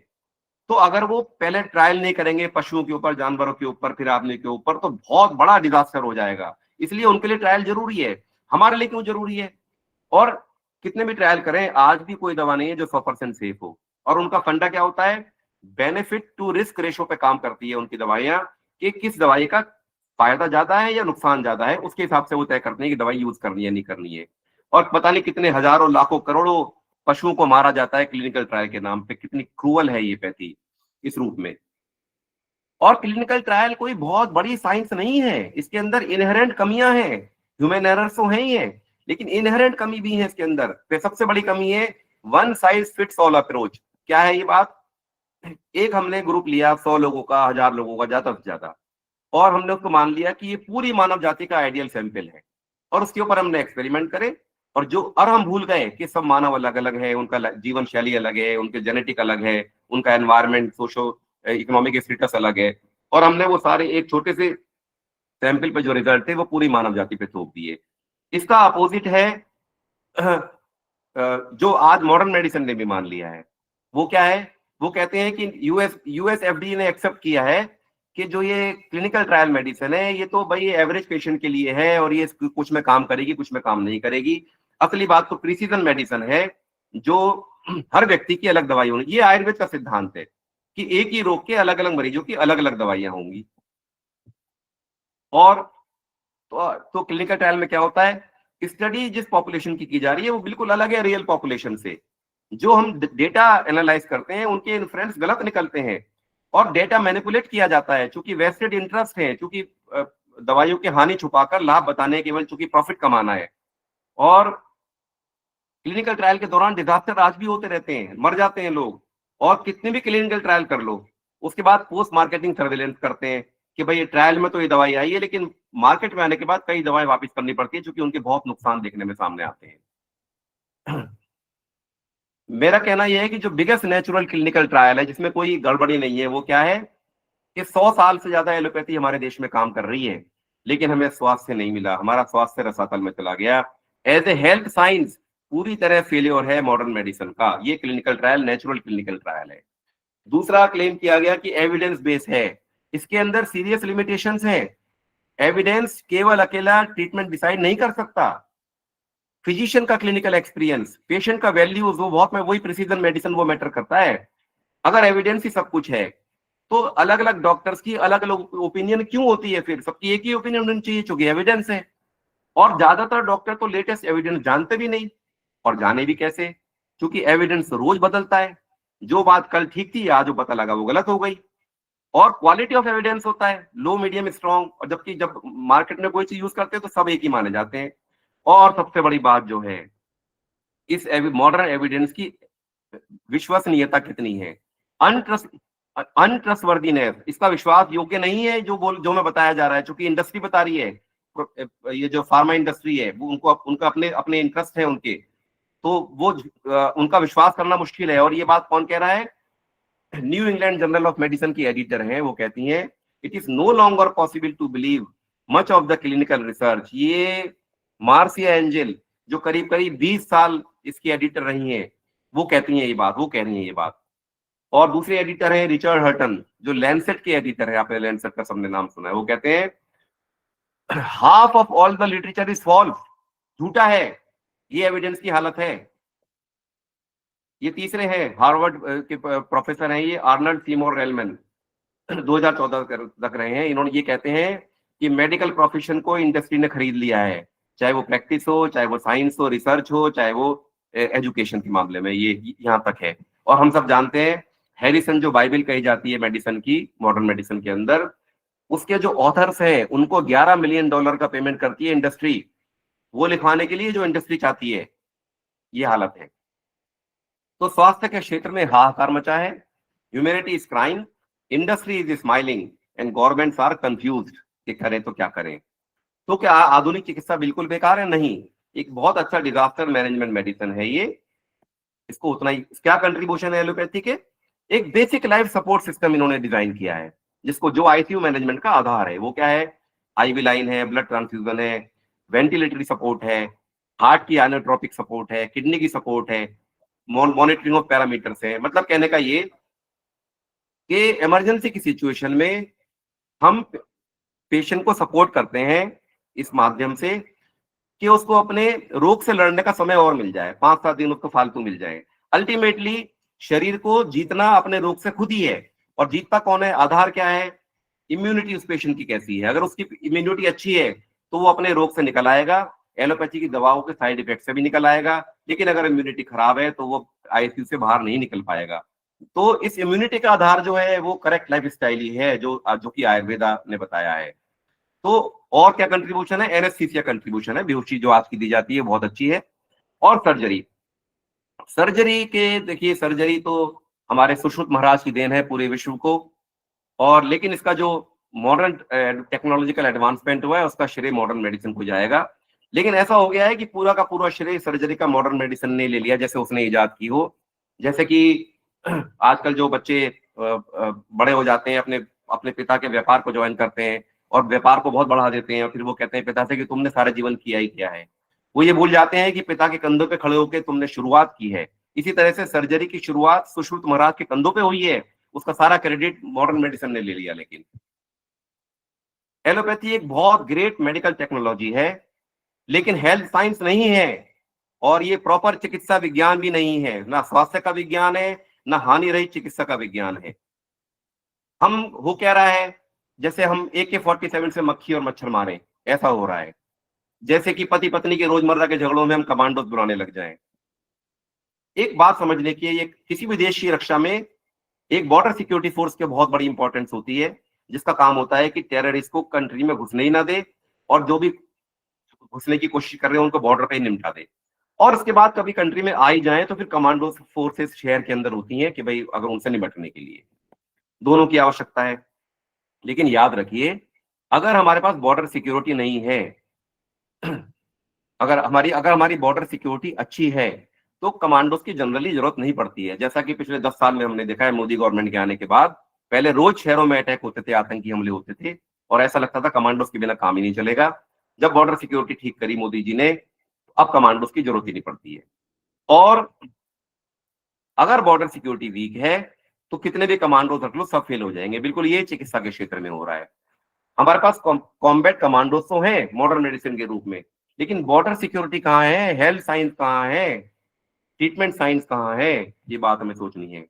तो अगर वो पहले ट्रायल नहीं करेंगे पशुओं के ऊपर, जानवरों के ऊपर, फिर आदमी के ऊपर, तो बहुत बड़ा डिजास्टर हो जाएगा। इसलिए उनके लिए ट्रायल जरूरी है। हमारे लिए क्यों जरूरी है? और कितने भी ट्रायल करें, आज भी कोई दवा नहीं है जो 100% सेफ हो। और उनका फंडा क्या होता है? बेनिफिट टू रिस्क रेशो पे काम करती है उनकी दवाइयां, कि किस दवाई का फायदा ज्यादा है या नुकसान ज्यादा है, उसके हिसाब से वो तय करते हैं कि दवाई यूज करनी है नहीं करनी है। और पता नहीं कितने हजारों लाखों करोड़ों पशुओं को मारा जाता है क्लिनिकल ट्रायल के नाम पे। कितनी क्रूअल है ये पैथी इस रूप में। और क्लिनिकल ट्रायल कोई बहुत बड़ी साइंस नहीं है, इसके अंदर इनहेरेंट कमियां हैं। ह्यूमन एरर्स तो हैं ही है, लेकिन इनहेरेंट कमी भी है इसके अंदर। तो सबसे बड़ी कमी है one size fits all approach. क्या है ये बात? एक हमने ग्रुप लिया 100 लोगों का, 1000 लोगों का, ज्यादा से ज्यादा, और हमने उसको मान लिया कि ये पूरी मानव जाति का आइडियल सैंपल है, और उसके ऊपर हमने एक्सपेरिमेंट करे। और हम भूल गए कि सब मानव अलग अलग है, उनका जीवन शैली अलग है, उनके जेनेटिक अलग है, उनका एनवायरमेंट, सोशो इकोनॉमिक स्टेटस अलग है। और हमने वो सारे एक छोटे से सैंपल पे जो रिजल्ट थे वो पूरी मानव जाति पे थोप दिए। इसका अपोजिट है जो आज मॉडर्न मेडिसिन ने भी मान लिया है। वो क्या है? वो कहते हैं कि यूएस एफडीए ने एक्सेप्ट किया है कि जो ये क्लिनिकल ट्रायल मेडिसिन है, ये तो भाई एवरेज पेशेंट के लिए है, और ये कुछ में काम करेगी, कुछ में काम नहीं करेगी। असली बात तो प्रिसीजन मेडिसिन है, जो हर व्यक्ति की अलग दवाई होगी। ये आयुर्वेद का सिद्धांत है कि एक ही रोग के अलग अलग मरीजों की अलग अलग दवाइयां होंगी। और तो क्लिनिकल ट्रायल में क्या होता है? स्टडी जिस पॉपुलेशन की जा रही है वो बिल्कुल अलग है रियल पॉपुलेशन से। जो हम डेटा एनालाइज करते हैं उनके इन्फ्रेंस गलत निकलते हैं, और डेटा मैनिपुलेट किया जाता है, चूंकि वेस्टेड इंटरेस्ट है, चूंकि दवाइयों की हानि छुपाकर लाभ बताने, केवल चूंकि प्रॉफिट कमाना है। और क्लिनिकल ट्रायल के दौरान डिजास्टर आज भी होते रहते हैं, मर जाते हैं लोग। और कितने भी क्लिनिकल ट्रायल कर लो, उसके बाद पोस्ट मार्केटिंग सर्वेलेंस करते हैं कि भाई ये ट्रायल में तो ये दवाई आई है, लेकिन मार्केट में आने के बाद कई दवाएं वापस करनी पड़ती है, क्योंकि उनके बहुत नुकसान देखने में सामने आते हैं। मेरा कहना यह है कि जो बिगेस्ट नेचुरल क्लिनिकल ट्रायल है जिसमें कोई गड़बड़ी नहीं है, वो क्या है? कि 100 साल से ज्यादा एलोपैथी हमारे देश में काम कर रही है, लेकिन हमें स्वास्थ्य नहीं मिला, हमारा स्वास्थ्य रसातल में चला गया। एज ए हेल्थ साइंस पूरी तरह फेलियर है मॉडर्न मेडिसिन का। ये clinical trial natural clinical trial है। दूसरा क्लेम किया गया कि एविडेंस बेस है, इसके अंदर सीरियस लिमिटेशंस है। एविडेंस केवल अकेला ट्रीटमेंट डिसाइड नहीं कर सकता। फिजिशियन का क्लिनिकल एक्सपीरियंस, पेशेंट का वैल्यूज, वो बहुत में वही प्रिसीजन मेडिसिन वो मैटर करता है। अगर एविडेंस ही सब कुछ है तो अलग अलग डॉक्टर्स की अलग अलग ओपिनियन क्यों होती है? फिर सबकी एक ही ओपिनियन होनी चाहिए, चूंकि एविडेंस है। और ज्यादातर डॉक्टर तो लेटेस्ट एविडेंस जानते भी नहीं, और जाने भी कैसे, क्योंकि एविडेंस रोज बदलता है। जो बात कल ठीक थी आज जो पता लगा वो गलत हो गई। और क्वालिटी ऑफ एविडेंस होता है लो, मीडियम, स्ट्रॉन्ग, और जबकि जब मार्केट में कोई चीज यूज करते हैं तो सब एक ही माने जाते हैं। और सबसे बड़ी बात जो है, इस मॉडर्न एविडेंस की विश्वसनीयता कितनी है, अनट्रस्ट अनट्रस्टवर्दीनेस, इसका विश्वास योग्य नहीं है जो मैं बताया जा रहा है, क्योंकि इंडस्ट्री बता रही है। ये जो फार्मा इंडस्ट्री है वो उनको उनका अपने अपने इंटरेस्ट है उनके, तो वो उनका विश्वास करना मुश्किल है। और ये बात कौन कह रहा है? New England journal of medicine की एडिटर हैं, वो कहती हैं it is no longer possible to believe much of the clinical research. ये मार्सिया एंजल जो करीब करीब 20 साल इसकी एडिटर रही हैं, वो कहती हैं ये बात, वो कह रही हैं ये बात। और दूसरे एडिटर हैं रिचर्ड हर्टन, जो लैंसेट के एडिटर है, आपने लैंसेट का सबने नाम सुना है। वो कहते हैं half of all the literature is false, झूठा है, ये एविडेंस की हालत है। ये तीसरे हैं, हार्वर्ड के प्रोफेसर हैं ये, आर्नल्ड सीमोर रेलमैन, 2014 तक रहे हैं। इन्होंने ये कहते हैं कि मेडिकल प्रोफेशन को इंडस्ट्री ने खरीद लिया है, चाहे वो प्रैक्टिस हो, चाहे वो साइंस हो, रिसर्च हो, चाहे वो एजुकेशन के मामले में, ये यहाँ तक है। और हम सब जानते हैं हैरिसन जो बाइबल कही जाती है मेडिसिन की, मॉडर्न मेडिसिन के अंदर, उसके जो ऑथर्स हैं उनको $11 मिलियन का पेमेंट करती है इंडस्ट्री, वो लिखवाने के लिए जो इंडस्ट्री चाहती है। ये हालत है। तो स्वास्थ्य के क्षेत्र में हाहाकार मचा है, humanity is crime, industry is smiling and governments are confused कि करें तो क्या करें। तो क्या आधुनिक चिकित्सा बिल्कुल बेकार है? नहीं, एक बहुत अच्छा डिजास्टर मैनेजमेंट मेडिसिन है ये। इसको उतना ही, क्या कंट्रीब्यूशन है एलोपैथी के? एक बेसिक लाइफ सपोर्ट सिस्टम इन्होंने डिजाइन किया है, जिसको जो आईसीयू मैनेजमेंट का आधार है। वो क्या है? आईवी लाइन है, ब्लड ट्रांसफ्यूजन है, वेंटिलेटरी सपोर्ट है, हार्ट की आइनोट्रोपिक सपोर्ट है, किडनी की सपोर्ट है, मॉनिटरिंग ऑफ पैरामीटर्स है। मतलब कहने का ये कि इमरजेंसी की सिचुएशन में हम पेशेंट को सपोर्ट करते हैं इस माध्यम से कि उसको अपने रोग से लड़ने का समय और मिल जाए, 5-7 दिन उसको फालतू मिल जाए। अल्टीमेटली शरीर को जीतना अपने रोग से खुद ही है, और जीतता कौन है? आधार क्या है? इम्यूनिटी उस पेशेंट की कैसी है। अगर उसकी इम्यूनिटी अच्छी है तो वो अपने रोग से निकल आएगा, एलोपैथी की दवाओं के साइड इफेक्ट से भी निकल आएगा। लेकिन अगर इम्यूनिटी खराब है तो वो आईसीयू से बाहर नहीं निकल पाएगा। तो इस इम्यूनिटी का आधार जो है वो करेक्ट लाइफ स्टाइल ही है, जो कि आयुर्वेदा ने बताया है। तो और क्या कंट्रीब्यूशन है? एनेस्थीसिया कंट्रीब्यूशन है, बेहोशी जो आज की दी जाती है बहुत अच्छी है। और सर्जरी, सर्जरी के देखिए, सर्जरी तो हमारे सुश्रुत महाराज की देन है पूरे विश्व को। और लेकिन इसका जो मॉडर्न टेक्नोलॉजिकल एडवांसमेंट हुआ है उसका श्रेय मॉडर्न मेडिसिन को जाएगा। लेकिन ऐसा हो गया है कि पूरा का पूरा श्रेय सर्जरी का मॉडर्न मेडिसिन ने ले लिया, जैसे उसने इजाद की हो। जैसे कि आजकल जो बच्चे बड़े हो जाते हैं, अपने अपने पिता के व्यापार को ज्वाइन करते हैं और व्यापार को बहुत बढ़ा देते हैं, और फिर वो कहते हैं पिता से कि तुमने सारा जीवन किया ही क्या है। वो ये भूल जाते हैं कि पिता के कंधों पे खड़े होकर तुमने शुरुआत की है। इसी तरह से सर्जरी की शुरुआत सुश्रुत महाराज के कंधों पे हुई है, उसका सारा क्रेडिट मॉडर्न मेडिसिन ने ले लिया। लेकिन एलोपैथी एक बहुत ग्रेट मेडिकल टेक्नोलॉजी है, लेकिन हेल्थ साइंस नहीं है, और ये प्रॉपर चिकित्सा विज्ञान भी नहीं है। ना स्वास्थ्य का विज्ञान है, ना हानि रहित चिकित्सा का विज्ञान है। हम हो क्या रहा है, जैसे हम AK-47 से मक्खी और मच्छर मारे, ऐसा हो रहा है। जैसे कि पति पत्नी के रोजमर्रा के झगड़ों में हम कमांडोज बुलाने लग जाएं। एक बात समझने की है, ये किसी भी देश की रक्षा में एक बॉर्डर सिक्योरिटी फोर्स की बहुत बड़ी इंपॉर्टेंस होती है, जिसका काम होता है कि टेररिस्ट को कंट्री में घुसने ही ना दे, और जो भी घुसने की कोशिश कर रहे हैं उनको बॉर्डर पे ही निपटा दे। और उसके बाद कभी कंट्री में आ ही जाए तो फिर कमांडो फोर्सेस शहर के अंदर होती हैं कि भाई अगर उनसे निपटने के लिए दोनों की आवश्यकता है। लेकिन याद रखिए, अगर हमारे पास बॉर्डर सिक्योरिटी नहीं है, अगर हमारी बॉर्डर सिक्योरिटी अच्छी है तो कमांडोज की जनरली जरूरत नहीं पड़ती है। जैसा कि पिछले 10 साल में हमने देखा है मोदी गवर्नमेंट के आने के बाद पहले रोज शहरों में अटैक होते थे, आतंकी हमले होते थे, और ऐसा लगता था कमांडोज के बिना काम ही नहीं चलेगा। जब बॉर्डर सिक्योरिटी ठीक करी मोदी जी ने, अब कमांडोज की जरूरत ही नहीं पड़ती है। और अगर बॉर्डर सिक्योरिटी वीक है तो कितने भी कमांडोज रख लो, सब फेल हो जाएंगे। बिल्कुल ये चिकित्सा के क्षेत्र में हो रहा है। हमारे पास कॉम्बैट कमांडोज तो हैं मॉडर्न मेडिसिन के रूप में, लेकिन बॉर्डर सिक्योरिटी कहाँ है, हेल्थ साइंस कहाँ है, ट्रीटमेंट साइंस कहाँ है, ये बात हमें सोचनी है।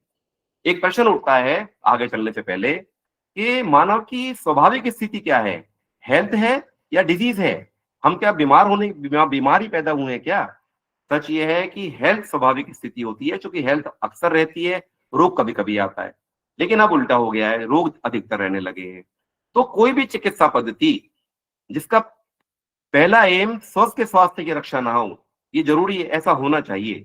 एक प्रश्न उठता है आगे चलने से पहले कि मानव की स्वाभाविक स्थिति क्या है, हेल्थ है या डिजीज है? हम क्या बीमारी पैदा हुए हैं क्या? सच ये है कि हेल्थ स्वाभाविक स्थिति होती है, क्योंकि हेल्थ अक्सर रहती है, रोग कभी कभी आता है। लेकिन अब उल्टा हो गया है, रोग अधिकतर रहने लगे हैं। तो कोई भी चिकित्सा पद्धति जिसका पहला एम स्वस्थ के स्वास्थ्य की रक्षा ना हो, ये जरूरी है, ऐसा होना चाहिए।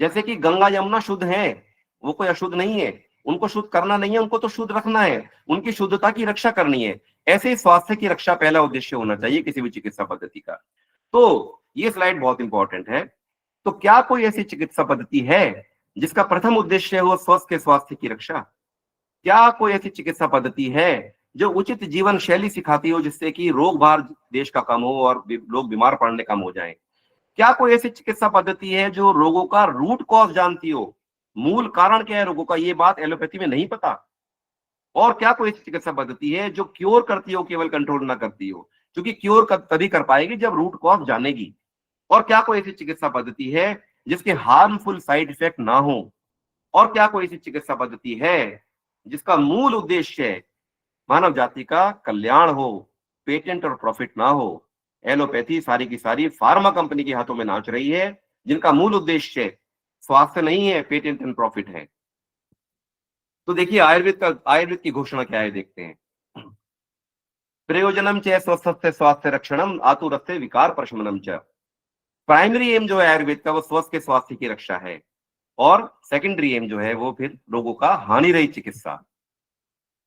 जैसे कि गंगा यमुना शुद्ध है, वो कोई अशुद्ध नहीं है, उनको शुद्ध करना नहीं है, उनको तो शुद्ध रखना है, उनकी शुद्धता की रक्षा करनी है। ऐसे ही स्वास्थ्य की रक्षा पहला उद्देश्य होना चाहिए किसी भी चिकित्सा पद्धति का। तो ये स्लाइड बहुत इंपॉर्टेंट है। तो क्या कोई ऐसी चिकित्सा पद्धति है जिसका प्रथम उद्देश्य हो स्वस्थ के स्वास्थ्य की रक्षा? क्या कोई ऐसी चिकित्सा पद्धति है जो उचित जीवन शैली सिखाती हो, जिससे कि रोग भार देश का कम हो और लोग बीमार पड़ने कम हो जाएं? क्या कोई ऐसी चिकित्सा पद्धति है जो रोगों का रूट कॉज जानती हो, मूल कारण क्या है रोगों का, ये बात एलोपैथी में नहीं पता? और क्या कोई ऐसी चिकित्सा पद्धति है जो क्योर करती हो, केवल कंट्रोल ना करती हो? क्योंकि क्योर तभी कर पाएगी जब रूट कॉज जानेगी। और क्या कोई ऐसी चिकित्सा पद्धति है जिसके हार्मफुल साइड इफेक्ट ना हो? और क्या कोई ऐसी चिकित्सा पद्धति है जिसका मूल उद्देश्य मानव जाति का कल्याण हो, पेटेंट और प्रॉफिट ना हो? एलोपैथी सारी की सारी फार्मा कंपनी के हाथों में नाच रही है, जिनका मूल उद्देश्य स्वास्थ्य नहीं है, पेटेंट एंड प्रॉफिट है। तो देखिए आयुर्वेद की घोषणा क्या है, देखते हैं। प्रयोजनम च स्वस्थ स्वास्थ्य रक्षणम आतुरस्य विकार प्रशमनम च। प्राइमरी एम जो है आयुर्वेद का, वो स्वस्थ के स्वास्थ्य की रक्षा है, और सेकेंडरी एम जो है वो फिर रोगों का हानि रहित चिकित्सा।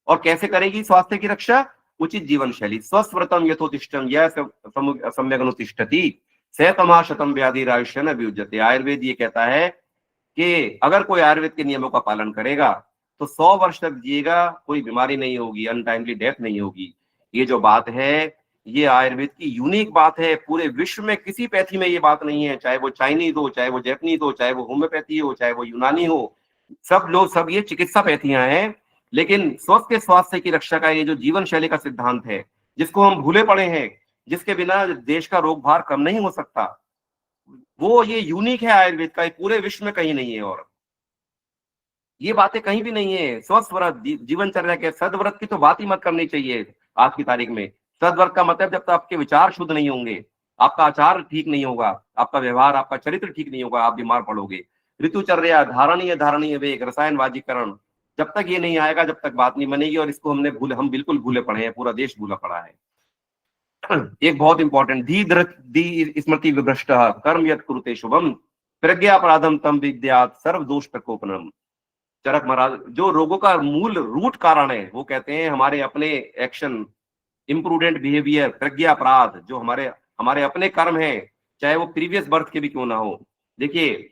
और कैसे करेगी स्वास्थ्य की रक्षा? उचित जीवन शैली, स्वस्थ व्रतम यथोतिष्ठम यह सम्यक अनुतिष्ठति स तमाशतम व्याधिरायुष्य न वियुज्यते। आयुर्वेद ये कहता है कि अगर कोई आयुर्वेद के नियमों का पालन करेगा तो 100 वर्ष तक जिएगा, कोई बीमारी नहीं होगी, अनटाइमली डेथ नहीं होगी। ये जो बात है, ये आयुर्वेद की यूनिक बात है। पूरे विश्व में किसी पैथी में ये बात नहीं है, चाहे वो चाइनीज हो, चाहे वो जैपनीज हो, चाहे वो होम्योपैथी हो, चाहे वो यूनानी हो, सब ये चिकित्सा पैथियां हैं। लेकिन स्वस्थ के स्वास्थ्य की रक्षा का ये जो जीवन शैली का सिद्धांत है, जिसको हम भूले पड़े हैं, जिसके बिना देश का रोग भार कम नहीं हो सकता, वो ये यूनिक है आयुर्वेद का, पूरे विश्व में कहीं नहीं है। और ये बातें कहीं भी नहीं है। स्वस्थ व्रत, जीवनचर्या के सदव्रत की तो बात ही मत करनी चाहिए आज की तारीख में। सदव्रत का मतलब जब तक आपके विचार शुद्ध नहीं होंगे, आपका आचार ठीक नहीं होगा, आपका व्यवहार, आपका चरित्र ठीक नहीं होगा, आप बीमार पड़ोगे। ऋतुचर्या, धारणीय वेग, रसायन वाजीकरण, जब तक ये नहीं आएगा, जब तक बात नहीं बनेगी। और इसको हम बिल्कुल भूले पड़े हैं, पूरा देश भूला पड़ा है। एक बहुत इंपॉर्टेंट, धी स्मृति विभ्रष्ट कर्म यत् कुरुते शुभम प्रज्ञापराधम तम विद्यात् सर्व दोष प्रकोपनम। चरक महाराज जो रोगों का मूल रूट कारण है, वो कहते हैं हमारे अपने एक्शन, इम्प्रूडेंट बिहेवियर, प्रज्ञा अपराध, जो हमारे अपने कर्म हैं, चाहे वो प्रीवियस बर्थ के भी क्यों ना हो। देखिए,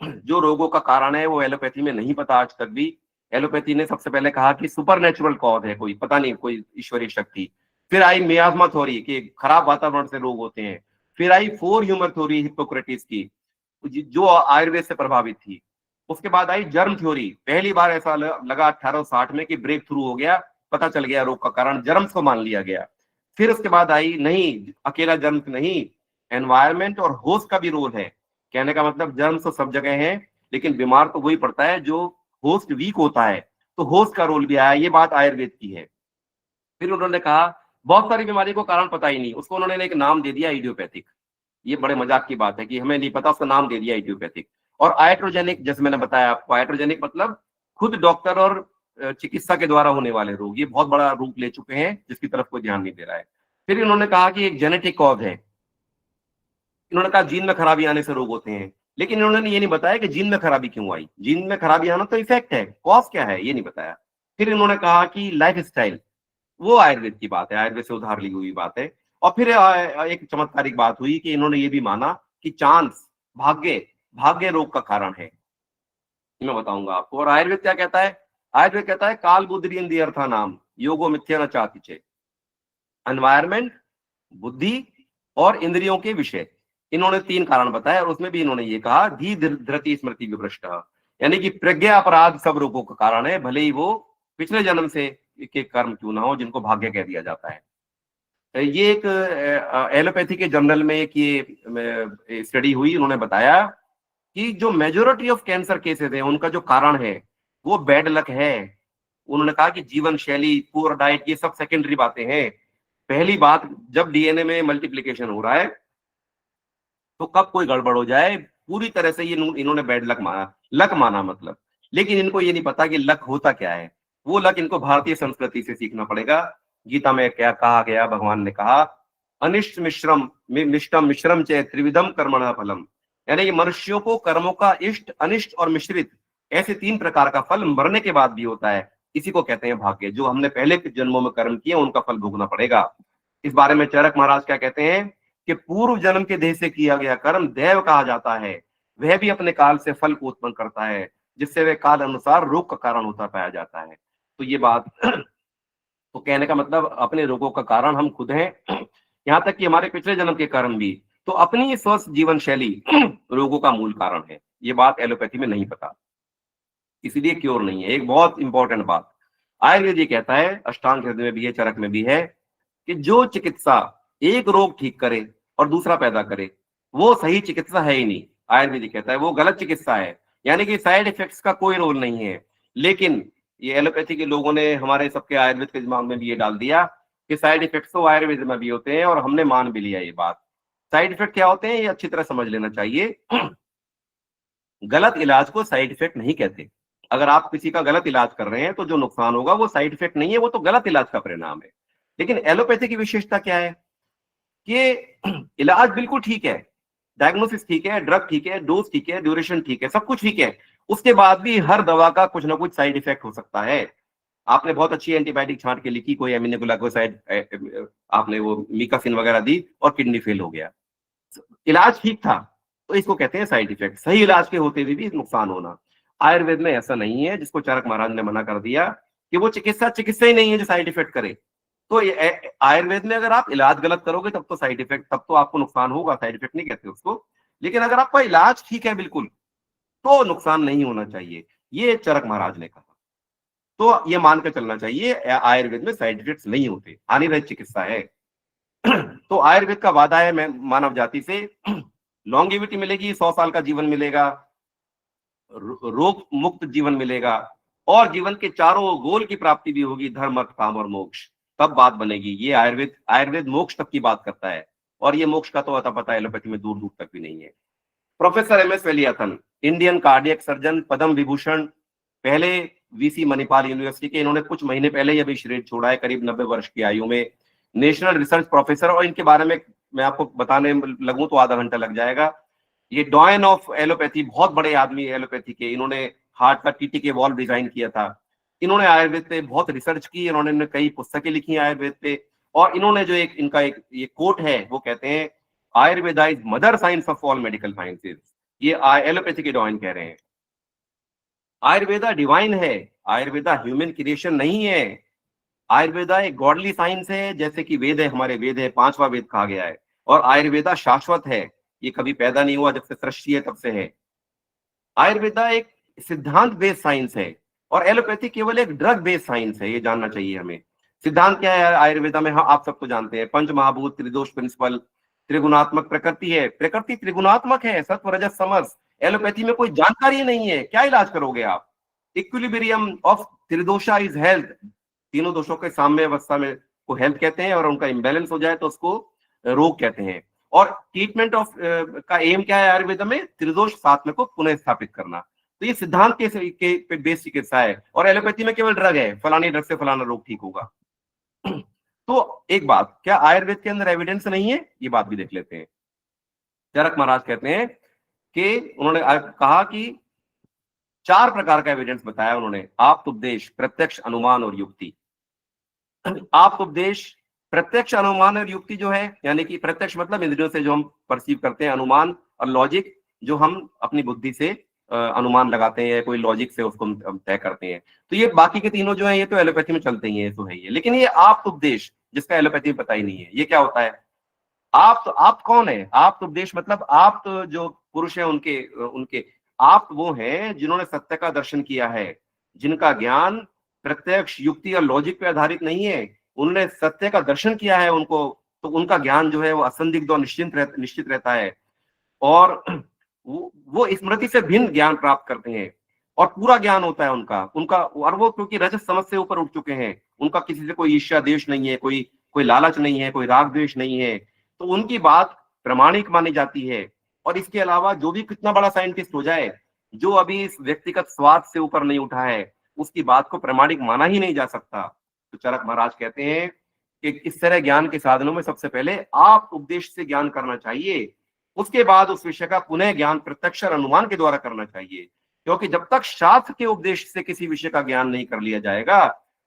जो रोगों का कारण है वो एलोपैथी में नहीं पता आज तक भी। एलोपैथी ने सबसे पहले कहा कि सुपर नेचुरल कॉज है, कोई पता नहीं, कोई ईश्वरीय शक्ति। फिर आई मियाज्मा थ्योरी कि खराब वातावरण से रोग होते हैं। फिर आई 4 ह्यूमर थ्योरी हिप्पोक्रेटिस की, जो आयुर्वेद से प्रभावित थी। उसके बाद आई जर्म थ्योरी। पहली बार ऐसा लगा 1860 में कि ब्रेक थ्रू हो गया, पता चल गया रोग का कारण, जर्म्स को मान लिया गया। फिर उसके बाद आई, नहीं अकेला जर्म्स नहीं, एनवायरमेंट और होस्ट का भी रोल है। कहने का मतलब जर्म्स तो सब जगह हैं, लेकिन बीमार तो वही पड़ता है जो होस्ट वीक होता है, तो होस्ट का रोल भी आया। ये बात आयुर्वेद की है। फिर उन्होंने कहा बहुत सारी बीमारी को कारण पता ही नहीं, उसको उन्होंने एक नाम दे दिया इडियोपैथिक। ये बड़े मजाक की बात है कि हमें नहीं पता, उसका नाम दे दिया इडियोपैथिक। और आइट्रोजेनिक, जैसे मैंने बताया आपको, आइट्रोजेनिक मतलब खुद डॉक्टर और चिकित्सा के द्वारा होने वाले रोग, ये बहुत बड़ा रूप ले चुके हैं, जिसकी तरफ कोई ध्यान नहीं दे रहा है। फिर इन्होंने कहा कि एक जेनेटिक कॉज है। इन्होंने कहा जीन में खराबी आने से रोग होते हैं, लेकिन इन्होंने ये नहीं बताया कि जीन में खराबी क्यों आई। जीन में खराबी आना तो इफेक्ट है, कॉज क्या है ये नहीं बताया। फिर इन्होंने कहा कि लाइफ स्टाइल, वो आयुर्वेद की बात है, आयुर्वेद से उधार ली हुई बात है। और फिर एक चमत्कारिक बात हुई कि इन्होंने ये भी माना कि चांस, भाग्य रोग का कारण है। मैं बताऊंगा आपको। और आयुर्वेद क्या कहता है? आयुर्वेद कहता है काल बुद्धि अर्था नाम योगो मिथ्या न चाति चे, एनवायरमेंट, बुद्धि और इंद्रियों के विषय, इन्होंने 3 कारण बताए और उसमें भी इन्होंने ये कहा धी धृति स्मृति विभ्रष्ट, यानी कि प्रज्ञा अपराध सब रोगों का कारण है, भले ही वो पिछले जन्म से के कर्म क्यों ना हो जिनको भाग्य कह दिया जाता है। ये एक एलोपैथी के जर्नल में एक ये स्टडी हुई, उन्होंने बताया कि जो मेजोरिटी ऑफ कैंसर केसेस है उनका जो कारण है वो बैड लक है। उन्होंने कहा कि जीवन शैली, पुअर डाइट, ये सब सेकेंडरी बातें हैं। पहली बात, जब डीएनए में मल्टीप्लिकेशन हो रहा है तो कब कोई गड़बड़ हो जाए, पूरी तरह से ये इन्होंने बैड लक माना मतलब। लेकिन इनको ये नहीं पता कि लक होता क्या है। वो लक इनको भारतीय संस्कृति से सीखना पड़ेगा। गीता में क्या कहा गया, भगवान ने कहा अनिष्ट मिश्रम मिश्रम च त्रिविधम कर्मणा फलम, यानी कि मनुष्यों को कर्मों का इष्ट, अनिष्ट और मिश्रित, ऐसे 3 प्रकार का फल मरने के बाद भी होता है। इसी को कहते हैं भाग्य। जो हमने पहले के जन्मों में कर्म किए उनका फल भोगना पड़ेगा। इस बारे में चरक महाराज क्या कहते हैं कि पूर्व जन्म के देह से किया गया कर्म दैव कहा जाता है, वह भी अपने काल से फल को उत्पन्न करता है, जिससे वह काल अनुसार रोग का कारण होता पाया जाता है। तो ये बात तो कहने का मतलब अपने रोगों का कारण हम खुद हैं, यहाँ तक कि हमारे पिछले जन्म के कर्म भी। तो अपनी स्वस्थ जीवन शैली रोगों का मूल कारण है। ये बात एलोपैथी में नहीं पता, इसीलिए क्योर नहीं है। एक बहुत इंपॉर्टेंट बात आयुर्वेद ये कहता है, अष्टांग हृदय में भी है, चरक में भी है, कि जो चिकित्सा एक रोग ठीक करे और दूसरा पैदा करे वो सही चिकित्सा है ही नहीं। आयुर्वेद ये कहता है वो गलत चिकित्सा है, यानी कि साइड इफेक्ट्स का कोई रोल नहीं है। लेकिन ये एलोपैथी के लोगों ने हमारे सबके आयुर्वेद के दिमाग में भी ये डाल दिया कि साइड इफेक्ट्स तो आयुर्वेद में भी होते हैं, और हमने मान भी लिया ये बात। साइड इफेक्ट क्या होते हैं ये अच्छी तरह समझ लेना चाहिए। गलत इलाज को साइड इफेक्ट नहीं कहते। अगर आप किसी का गलत इलाज कर रहे हैं तो जो नुकसान होगा वो साइड इफेक्ट नहीं है, वो तो गलत इलाज का परिणाम है। लेकिन एलोपैथी की विशेषता क्या है कि इलाज बिल्कुल ठीक है, डायग्नोसिस ठीक है, ड्रग ठीक है, डोज ठीक है, ड्यूरेशन ठीक है, सब कुछ ठीक है। उसके बाद भी हर दवा का कुछ ना कुछ साइड इफेक्ट हो सकता है। आपने बहुत अच्छी एंटीबायोटिक छांट के लिखी, कोई एमिनोग्लाइकोसाइड आपने वो मिकासिन वगैरह दी और किडनी फेल हो गया, इलाज ठीक था, तो इसको कहते हैं साइड इफेक्ट। सही इलाज के होते हुए भी नुकसान होना। आयुर्वेद में ऐसा नहीं है, जिसको चरक महाराज ने मना कर दिया कि वो चिकित्सा ही नहीं है जो साइड इफेक्ट करे। तो आयुर्वेद में अगर आप इलाज गलत करोगे तब तो साइड इफेक्ट, तब तो आपको नुकसान होगा, साइड इफेक्ट नहीं कहते उसको। लेकिन अगर आपका इलाज ठीक है बिल्कुल तो नुकसान नहीं होना चाहिए, ये चरक महाराज ने कहा। तो ये मान कर चलना चाहिए आयुर्वेद में साइड इफेक्ट्स नहीं होते, हानिरहित चिकित्सा है। तो आयुर्वेद का वादा है मैं मानव जाति से, लॉन्गेविटी मिलेगी, 100 साल का जीवन मिलेगा, रोग मुक्त जीवन मिलेगा, और जीवन के चारों गोल की प्राप्ति भी होगी, धर्म, अर्थ, काम और मोक्ष। तब बात बनेगी। ये आयुर्वेद मोक्ष तक की बात करता है, और ये मोक्ष का तो अता पता एलोपैथी में दूर दूर तक भी नहीं है। Professor M S Valiathan, Indian cardiac surgeon, Padma Vibhushan, पहले वीसी मणिपाल यूनिवर्सिटी के, इन्होंने कुछ महीने पहले ही अभी शरीर छोड़ा है, करीब 90 वर्ष की आयु में, नेशनल रिसर्च प्रोफेसर। और इनके बारे में मैं आपको बताने लगूं तो आधा घंटा लग जाएगा। ये डॉयन ऑफ एलोपैथी, बहुत बड़े आदमी एलोपैथी के, इन्होंने हार्ट का टीटी के वॉल्व डिजाइन किया था। इन्होंने आयुर्वेद पे बहुत रिसर्च की, इन्होंने कई पुस्तकें लिखी आयुर्वेद पे। और इन्होंने जो इनका ये कोट है, वो कहते हैं Ayurveda is mother science of all medical sciences. ये एलोपैथी के डॉयन कह रहे हैं। आयुर्वेदा डिवाइन है, आयुर्वेदा ह्यूमन क्रिएशन नहीं है। आयुर्वेदा एक गॉडली साइंस है, जैसे कि वेद है, हमारे वेद है, 5वां वेद कहा गया है। और आयुर्वेदा शाश्वत है, ये कभी पैदा नहीं हुआ, जब से सृष्टि है तब से है। आयुर्वेदा एक सिद्धांत बेस्ड साइंस है, और एलोपैथी केवल एक ड्रग बेस्ड साइंस है, ये जानना चाहिए हमें। सिद्धांत क्या है आयुर्वेदा में? हाँ, आप सब तो जानते हैं, पंच महाभूत, त्रिदोष प्रिंसिपल, त्रिगुणात्मक प्रकृति है, प्रकृति त्रिगुणात्मक है, सत्व रजस समस। एलोपैथी में कोई जानकारी नहीं है, क्या इलाज करोगे आप? इक्विलिब्रियम ऑफ त्रिदोषा इज हेल्थ, तीनों दोषों के साम्य अवस्था में को हेल्थ कहते हैं, और उनका इंबैलेंस हो जाए तो उसको रोग कहते हैं। और ट्रीटमेंट ऑफ का एम क्या है आयुर्वेद में? त्रिदोष सात्म्य को पुनः स्थापित करना। तो ये सिद्धांत के बेस चिकित्सा है, और एलोपैथी में केवल ड्रग है, फलानी ड्रग से फलाना रोग ठीक होगा। तो एक बात, क्या आयुर्वेद के अंदर एविडेंस नहीं है? ये बात भी देख लेते हैं। चरक महाराज कहते हैं कि उन्होंने कहा कि 4 प्रकार का एविडेंस बताया उन्होंने, आप्तोपदेश, प्रत्यक्ष, अनुमान और युक्ति। आप्तोपदेश, प्रत्यक्ष, अनुमान और युक्ति जो है, यानी कि प्रत्यक्ष मतलब इंद्रियों से जो हम परसीव करते हैं, अनुमान और लॉजिक जो हम अपनी बुद्धि से अनुमान लगाते हैं, कोई लॉजिक से उसको हम तय करते हैं। तो ये बाकी के तीनों जो है ये तो एलोपैथी में चलते ही है, ये तो है ही है। लेकिन ये आप्त उपदेश जिसका एलोपैथी में पता ही नहीं है, ये क्या होता है? आप कौन है? आप उपदेश मतलब आप तो जो पुरुष है उनके उनके आप वो हैं जिन्होंने सत्य का दर्शन किया है, जिनका ज्ञान प्रत्यक्ष युक्ति और लॉजिक पे आधारित नहीं है। उन्होंने सत्य का दर्शन किया है उनको, तो उनका ज्ञान जो है वो असंदिग्ध और निश्चित रहता है। और वो स्मृति से भिन्न ज्ञान प्राप्त करते हैं और पूरा ज्ञान होता है उनका उनका और वो क्योंकि रजस समझ से ऊपर उठ चुके हैं, उनका किसी से कोई ईर्ष्या देश नहीं है, कोई कोई लालच नहीं है, कोई राग द्वेष नहीं है, तो उनकी बात प्रामाणिक मानी जाती है। और इसके अलावा जो भी कितना बड़ा साइंटिस्ट हो जाए, जो अभी इस व्यक्तिगत स्वार्थ से ऊपर नहीं उठा है, उसकी बात को प्रामाणिक माना ही नहीं जा सकता। तो चरक महाराज कहते हैं कि इस तरह ज्ञान के साधनों में सबसे पहले आप उपदेश से ज्ञान करना चाहिए, उसके बाद उस विषय का पुनः ज्ञान प्रत्यक्ष और अनुमान के द्वारा करना चाहिए। क्योंकि जब तक शास्त्र के उपदेश से किसी विषय का ज्ञान नहीं कर लिया जाएगा,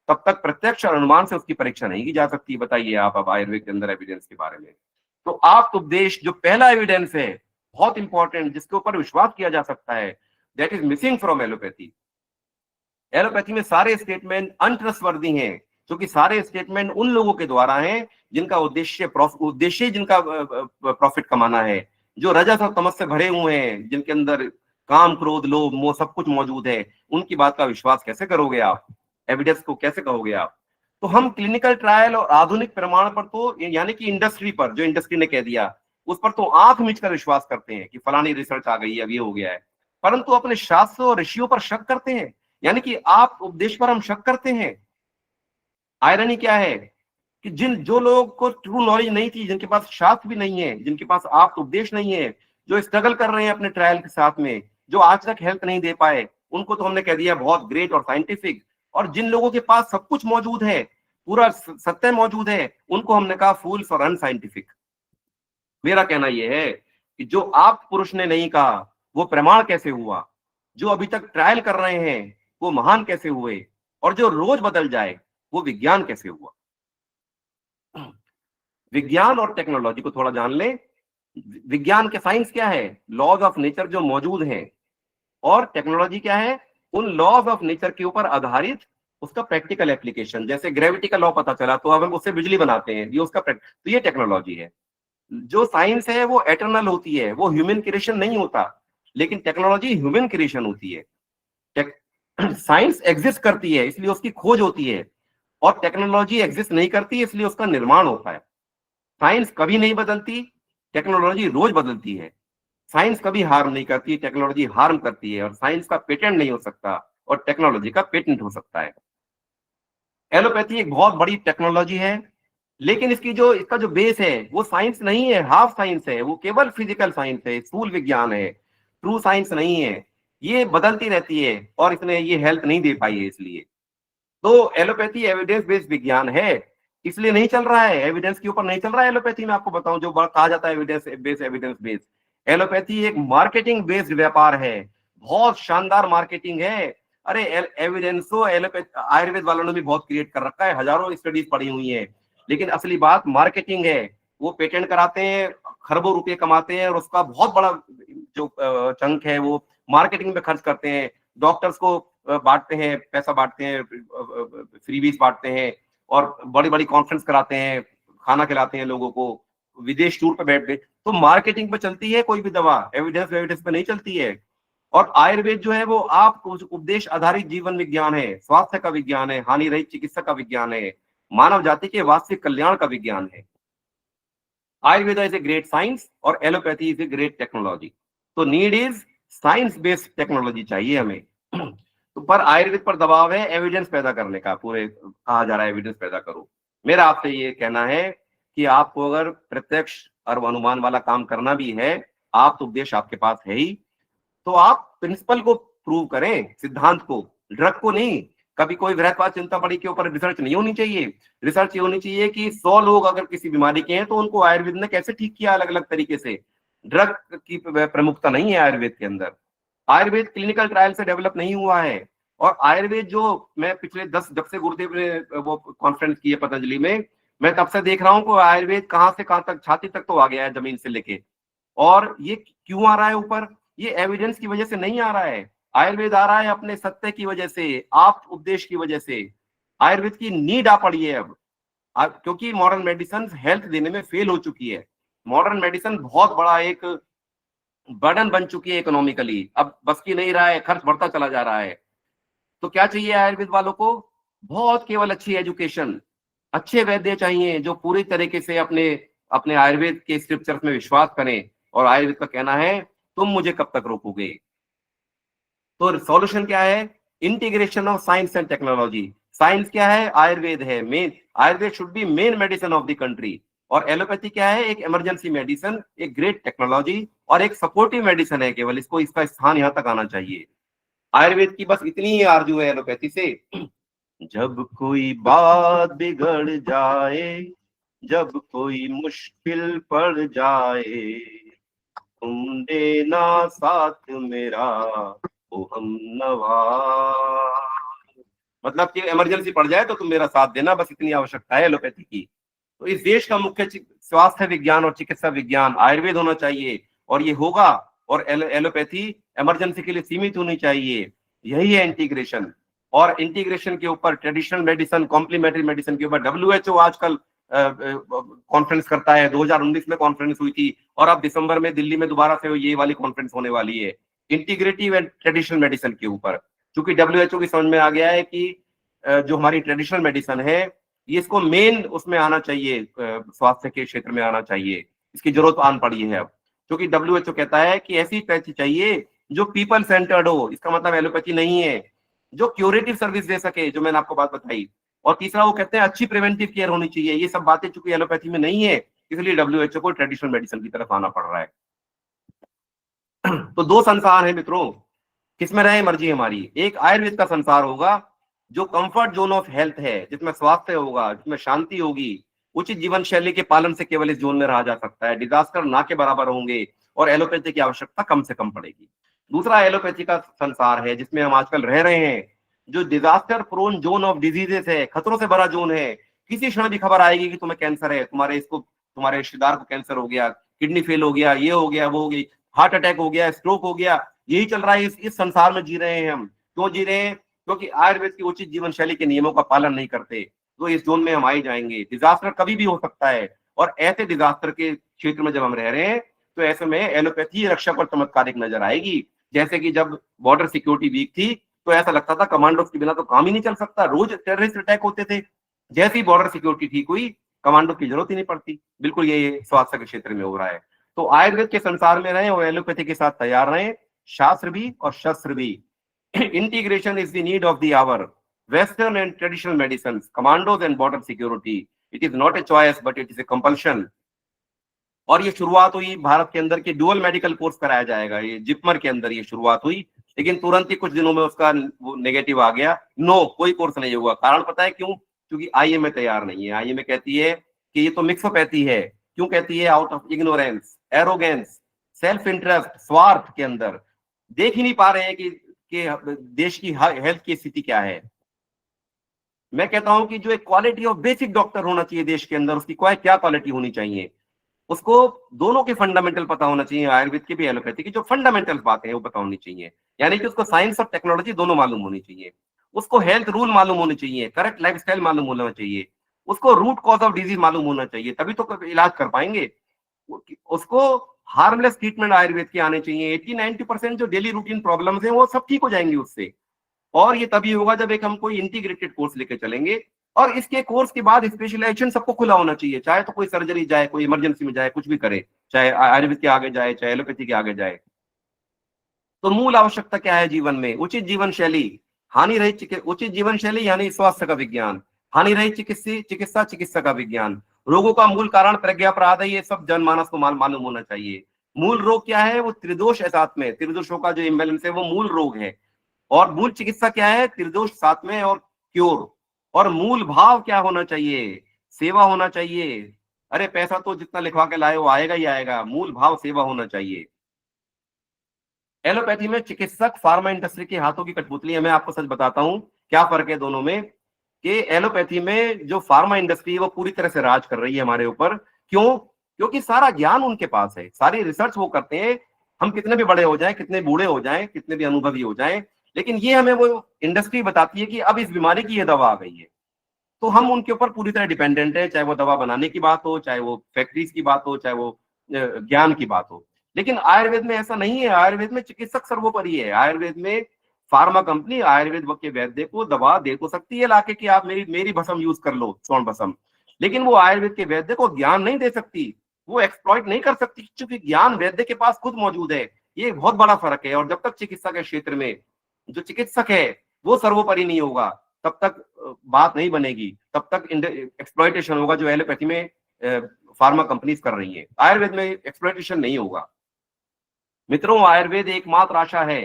तब तक प्रत्यक्ष और अनुमान से उसकी परीक्षा नहीं की जा सकती। बताइए आप अब आयुर्वेद के अंदर एविडेंस के बारे में। तो आप उपदेश जो पहला एविडेंस है, बहुत इंपॉर्टेंट, जिसके ऊपर विश्वास किया जा सकता है, that is missing from allopathy. Allopathy में सारे स्टेटमेंट अनट्रस्टवर्दी हैं, क्योंकि सारे स्टेटमेंट उन लोगों के द्वारा हैं जिनका उद्देश्य जिनका प्रॉफिट कमाना है, जो रजस और तमस से भरे हुए हैं, जिनके अंदर काम क्रोध लोभ मोह सब कुछ मौजूद है। उनकी बात का विश्वास कैसे करोगे आप? एविडेंस को कैसे कहोगे आप? तो हम क्लिनिकल ट्रायल और आधुनिक प्रमाण पर तो यानी कि इंडस्ट्री पर, जो इंडस्ट्री ने कह दिया उस पर तो आंख मीचकर विश्वास करते हैं कि फलानी रिसर्च आ गई है, अब ये हो गया है। परंतु अपने शास्त्रों और ऋषियों पर शक करते हैं, यानी कि आप उपदेश पर हम शक करते हैं। आयरनी क्या है कि जो लोगों को ट्रू नॉलेज नहीं थी, जिनके पास शास्त्र भी नहीं है, जिनके पास आप उपदेश नहीं है, जो स्ट्रगल कर रहे हैं अपने ट्रायल के साथ में, जो आज तक हेल्प नहीं दे पाए, उनको तो हमने कह दिया बहुत ग्रेट और साइंटिफिक। और जिन लोगों के पास सब कुछ मौजूद है, पूरा सत्य मौजूद है, उनको हमने कहा फूल्स और अनसाइंटिफिक। मेरा कहना यह है कि जो आप पुरुष ने नहीं कहा वो प्रमाण कैसे हुआ? जो अभी तक ट्रायल कर रहे हैं वो महान कैसे हुए? और जो रोज बदल जाए वो विज्ञान कैसे हुआ? विज्ञान और टेक्नोलॉजी को थोड़ा जान लें। विज्ञान के साइंस क्या है? लॉज ऑफ नेचर जो मौजूद हैं। और टेक्नोलॉजी क्या है? उन लॉज ऑफ नेचर के ऊपर आधारित उसका प्रैक्टिकल एप्लीकेशन। जैसे ग्रेविटी का लॉ पता चला तो अब हम उससे बिजली बनाते हैं, ये उसका तो ये टेक्नोलॉजी है। जो साइंस है वो एटर्नल होती है, वो ह्यूमन क्रिएशन नहीं होता, लेकिन टेक्नोलॉजी ह्यूमन क्रिएशन होती है। साइंस एग्जिस्ट करती है इसलिए उसकी खोज होती है, और टेक्नोलॉजी एग्जिस्ट नहीं करती इसलिए उसका निर्माण होता है। साइंस कभी नहीं बदलती, टेक्नोलॉजी रोज बदलती है। साइंस कभी हार्म नहीं करती, टेक्नोलॉजी हार्म करती है। और साइंस का पेटेंट नहीं हो सकता और टेक्नोलॉजी का पेटेंट हो सकता है। एलोपैथी एक बहुत बड़ी टेक्नोलॉजी है, लेकिन इसका जो बेस है वो साइंस नहीं है, हाफ साइंस है, वो केवल फिजिकल साइंस है, स्थूल विज्ञान है, ट्रू साइंस नहीं है। ये बदलती रहती है और इसने ये हेल्प नहीं दे पाई है। इसलिए तो एलोपैथी एविडेंस बेस्ड विज्ञान है, इसलिए नहीं चल रहा है, एविडेंस के ऊपर नहीं चल रहा है एलोपैथी में। आपको बताऊं, जो कहा जाता है एविडेंस बेस्ड, एलोपैथी एक मार्केटिंग बेस्ड व्यापार है, बहुत शानदार मार्केटिंग है। अरे एविडेंसो एलोपैथी आयुर्वेद वालों ने भी बहुत क्रिएट कर रखा है, हजारों स्टडीज पड़ी हुई है, लेकिन असली बात मार्केटिंग है। वो पेटेंट कराते हैं, खरबों रुपए कमाते हैं, और उसका बहुत बड़ा जो चंक है वो मार्केटिंग पे खर्च करते हैं। डॉक्टर्स को बांटते हैं, पैसा बांटते हैं, फ्रीबीज बांटते हैं, और बड़ी बड़ी कॉन्फ्रेंस कराते हैं, खाना खिलाते हैं लोगों को, विदेश टूर पे बैठ गए। तो मार्केटिंग पे चलती है कोई भी दवा, एविडेंस पे नहीं चलती है। और आयुर्वेद जो है वो आप उपदेश आधारित जीवन विज्ञान है, स्वास्थ्य का विज्ञान है, हानि रहित चिकित्सा का विज्ञान है, मानव जाति के वास्तविक कल्याण का विज्ञान है। Ayurveda is a great science और allopathy is a great technology. तो need is science based technology चाहिए हमें। तो पर आयुर्वेद पर दबाव है एविडेंस पैदा करने का, पूरे कहा जा रहा है एविडेंस पैदा करो। मेरा आपसे ये कहना है कि आपको अगर प्रत्यक्ष और अनुमान वाला काम करना भी है, आप तो उपदेश आपके पास है ही, तो आप प्रिंसिपल को प्रूव करें, सिद्धांत को, ड्रग को नहीं। कभी कोई वृहत्वाद चिंता बड़ी के ऊपर रिसर्च नहीं होनी चाहिए। रिसर्च ये होनी चाहिए कि 100 लोग अगर किसी बीमारी के हैं तो उनको आयुर्वेद ने कैसे ठीक किया अलग अलग तरीके से। ड्रग की प्रमुखता नहीं है आयुर्वेद के अंदर। आयुर्वेद क्लिनिकल ट्रायल से डेवलप नहीं हुआ है। और आयुर्वेद जो मैं पिछले 10 जब से गुरुदेव ने वो कॉन्फ्रेंस की है पतंजलि में, मैं तब से देख रहा हूँ कि आयुर्वेद कहाँ से कहाँ तक, छाती तक तो आ गया है जमीन से लेके। और ये क्यों आ रहा है ऊपर? ये एविडेंस की वजह से नहीं आ रहा है। आयुर्वेद आ रहा है अपने सत्य की वजह से, आप उपदेश की वजह से। आयुर्वेद की नीड आ पड़ी है अब, क्योंकि मॉडर्न मेडिसिन हेल्थ देने में फेल हो चुकी है। मॉडर्न मेडिसिन बहुत बड़ा एक बर्डन बन चुकी है इकोनॉमिकली, अब बस की नहीं रहा है, खर्च बढ़ता चला जा रहा है। तो क्या चाहिए आयुर्वेद वालों को? बहुत केवल अच्छी एजुकेशन, अच्छे वैद्य चाहिए जो पूरी तरीके से अपने अपने आयुर्वेद के स्क्रिप्चर्स में विश्वास करें। और आयुर्वेद का कहना है, तुम मुझे कब तक रोकोगे? तो सॉल्यूशन क्या है? Integration of science and technology. Science क्या है? आयुर्वेद है main. Ayurveda should be main medicine of the country. और एलोपैथी क्या है? एक इमरजेंसी मेडिसिन, एक ग्रेट टेक्नोलॉजी और एक सपोर्टिव मेडिसिन है केवल, इसको इसका स्थान यहां तक आना चाहिए। आयुर्वेद की बस इतनी ही आरजू है एलोपैथी से। जब कोई बात बिगड़ जाए, जब कोई मुश्किल पड़ जाए, तुम देना साथ मेरा ओ हम नवा। मतलब कि इमरजेंसी पड़ जाए तो तुम मेरा साथ देना, बस इतनी आवश्यकता है एलोपैथी की। तो इस देश का मुख्य स्वास्थ्य विज्ञान और चिकित्सा विज्ञान आयुर्वेद होना चाहिए, और ये होगा। और एलोपैथी इमरजेंसी के लिए सीमित होनी चाहिए। यही है इंटीग्रेशन। और इंटीग्रेशन के ऊपर ट्रेडिशनल मेडिसिन, कॉम्प्लीमेंट्री मेडिसिन के ऊपर डब्ल्यूएचओ आजकल कॉन्फ्रेंस करता है। 2019 में कॉन्फ्रेंस हुई थी, और अब दिसंबर में दिल्ली में दोबारा से ये वाली कॉन्फ्रेंस होने वाली है इंटीग्रेटिव एंड ट्रेडिशनल मेडिसिन के ऊपर। क्योंकि डब्ल्यूएचओ की समझ में आ गया है कि जो हमारी ट्रेडिशनल मेडिसिन है, ये इसको मेन उसमें आना चाहिए, स्वास्थ्य के क्षेत्र में आना चाहिए। इसकी जरूरत आन पड़ी है अब, क्योंकि डब्ल्यूएचओ कहता है कि ऐसी पैथी चाहिए जो पीपल सेंटर्ड हो। इसका मतलब एलोपैथी नहीं है, जो क्यूरेटिव सर्विस दे सके, जो मैंने आपको बात बताई। और तीसरा वो कहते हैं अच्छी प्रिवेंटिव केयर होनी चाहिए। ये सब बातें चूंकि एलोपैथी में नहीं है, इसलिए डब्ल्यूएचओ को ट्रेडिशनल मेडिसिन की तरफ आना पड़ रहा है। तो दो संसार है मित्रों, किसमें रहे मर्जी हमारी। एक आयुर्वेद का संसार होगा जो कंफर्ट जोन ऑफ हेल्थ है, जिसमें स्वास्थ्य होगा, जिसमें शांति होगी। उचित जीवन शैली के पालन से केवल इस जोन में रहा जा सकता है। डिजास्टर ना के बराबर होंगे और एलोपैथी की आवश्यकता कम से कम पड़ेगी। दूसरा एलोपैथी का संसार है जिसमें हम आजकल रह रहे हैं, जो disaster prone zone of diseases है, खतरों से भरा जोन है। किसी क्षण भी खबर आएगी कि तुम्हें कैंसर है, तुम्हारे रिश्तेदार को कैंसर हो गया, किडनी फेल हो गया, ये हो गया, वो हो गई, हार्ट अटैक हो गया, स्ट्रोक हो गया। यही चल रहा है, इस संसार में जी रहे हैं हम। क्यों जी रहे हैं? क्योंकि आयुर्वेद की उचित जीवन शैली के नियमों का पालन नहीं करते। तो इस जोन में हम आ ही जाएंगे। डिजास्टर कभी भी हो सकता है, और ऐसे डिजास्टर के क्षेत्र में जब हम रह रहे हैं, तो ऐसे में एलोपैथी रक्षक और चमत्कारिक नजर आएगी। जैसे कि जब बॉर्डर सिक्योरिटी वीक थी, तो ऐसा लगता था कमांडोज के बिना तो काम ही नहीं चल सकता, रोज टेररिस्ट अटैक होते थे। जैसे ही बॉर्डर सिक्योरिटी ठीक हुई, कमांडो की जरूरत ही नहीं पड़ती। बिल्कुल ये स्वास्थ्य के क्षेत्र में हो रहा है। तो आयुर्वेद के संसार में रहें और एलोपैथी के साथ तैयार रहें, शास्त्र भी और शस्त्र भी। Integration is the need of the hour. Western and traditional medicine, commandos and border security, it is not a choice but it is a compulsion. और ये शुरुआत हुई भारत के अंदर के डुअल मेडिकल कोर्स कराया जाएगा, ये जिपमर के अंदर ये शुरुआत हुई। लेकिन तुरंत ही कुछ दिनों में उसका वो नेगेटिव आ गया, नो कोई कोर्स नहीं हुआ। कारण पता है क्यों? क्योंकि आईएमए तैयार नहीं है। आईएमए कहती है कि ये तो मिक्सोपैथी है। क्यों कहती है? Out of ignorance, arrogance, self interest, स्वार्थ के अंदर देख ही नहीं पा रहे हैं कि देश की हेल्थ की स्थिति क्या है। मैं कहता हूं कि जो एक क्वालिटी ऑफ बेसिक डॉक्टर होना चाहिए देश के अंदर, उसकी क्या क्वालिटी होनी चाहिए, उसको दोनों के फंडामेंटल पता होना चाहिए, आयुर्वेद के भी एलोपैथी की जो फंडामेंटल बातें हैं वो पता होनी चाहिए। यानी कि उसको साइंस और टेक्नोलॉजी दोनों मालूम होनी चाहिए। उसको हेल्थ रूल मालूम होने चाहिए, करेक्ट लाइफस्टाइल मालूम होना चाहिए, उसको रूट कॉज ऑफ डिजीज मालूम होना चाहिए, तभी तो इलाज कर पाएंगे। उसको हार्मलेस ट्रीटमेंट आयुर्वेद के आने चाहिए। 80-90% जो डेली रूटीन प्रॉब्लम्स हैं वो सब ठीक हो जाएंगी उससे। और ये तभी होगा जब एक हम कोई इंटीग्रेटेड कोर्स लेके चलेंगे। और इसके कोर्स के बाद स्पेशलाइजेशन सबको खुला होना चाहिए, चाहे तो कोई सर्जरी जाए, कोई इमरजेंसी में जाए, कुछ भी करे, चाहे आयुर्वेद के आगे जाए, चाहे एलोपैथी के आगे जाए। तो मूल आवश्यकता क्या है जीवन में? उचित जीवन शैली, हानि रहित उचित जीवन शैली यानी स्वास्थ्य का विज्ञान, हानि रहित चिकित्सा चिकित्सा का विज्ञान, रोगों का मूल कारण, प्रज्ञा अपराध है, ये सब जनमानस को मालूम होना चाहिए। मूल रोग क्या है? वो त्रिदोष है साथ में, त्रिदोषों का जो इम्बैलेंस है वो मूल रोग है। और मूल चिकित्सा क्या है? त्रिदोष साथ में और क्योर। और मूल भाव क्या होना चाहिए? सेवा होना चाहिए। अरे पैसा तो जितना लिखवा के लाए वो आएगा ही आएगा, मूल भाव सेवा होना चाहिए। एलोपैथी में चिकित्सक फार्मा इंडस्ट्री के हाथों की कठपुतली है। मैं आपको सच बताता हूं क्या फर्क है दोनों में, कि एलोपैथी में जो फार्मा इंडस्ट्री है वो पूरी तरह से राज कर रही है हमारे ऊपर। क्यों? क्योंकि सारा ज्ञान उनके पास है, सारी रिसर्च वो करते हैं। हम कितने भी बड़े हो जाएं, कितने बूढ़े हो जाएं, कितने भी अनुभवी हो जाएं, लेकिन ये हमें वो इंडस्ट्री बताती है कि अब इस बीमारी की ये दवा आ गई है, तो हम उनके ऊपर पूरी तरह डिपेंडेंट है, चाहे वो दवा बनाने की बात हो, चाहे वो फैक्ट्रीज की बात हो, चाहे वो ज्ञान की बात हो। लेकिन आयुर्वेद में ऐसा नहीं है। आयुर्वेद में चिकित्सक सर्वोपरि है। आयुर्वेद में फार्मा कंपनी आयुर्वेद के वैद्य को दवा दे तो सकती है लाके कि आप मेरी मेरी भस्म यूज कर लो, स्वर्ण भस्म, लेकिन वो आयुर्वेद के वैद्य को ज्ञान नहीं दे सकती, वो एक्सप्लॉइट नहीं कर सकती, क्योंकि ज्ञान वैद्य के पास खुद मौजूद है। ये बहुत बड़ा फर्क है। और जब तक चिकित्सा के क्षेत्र में जो चिकित्सक है वो सर्वोपरि नहीं होगा, तब तक बात नहीं बनेगी, तब तक एक्सप्लॉइटेशन होगा जो एलोपैथी में फार्मा कंपनीज कर रही है। आयुर्वेद में एक्सप्लॉइटेशन नहीं होगा। मित्रों, आयुर्वेद एकमात्र आशा है।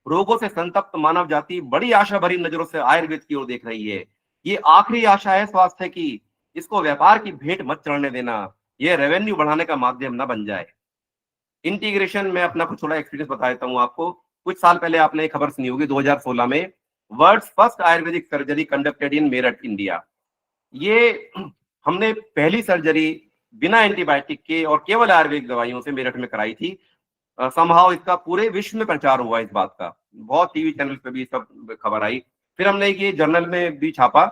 रोगों से संतप्त मानव जाति बड़ी आशा भरी नजरों से आयुर्वेद की ओर देख रही है। ये आखिरी आशा है स्वास्थ्य की, इसको व्यापार की भेंट मत चढ़ने देना, ये रेवेन्यू बढ़ाने का माध्यम ना बन जाए। इंटीग्रेशन में अपना कुछ थोड़ा एक्सपीरियंस बता देता हूँ आपको। कुछ साल पहले आपने खबर सुनी होगी, 2016 में world's first Ayurvedic surgery conducted in Meerut, India. ये हमने पहली सर्जरी बिना एंटीबायोटिक के और केवल आयुर्वेदिक दवाइयों से मेरठ में कराई थी। समहाउ इसका पूरे विश्व में प्रचार हुआ इस बात का, बहुत टीवी चैनल पे भी सब खबर आई। फिर हमने ये जर्नल में भी छापा,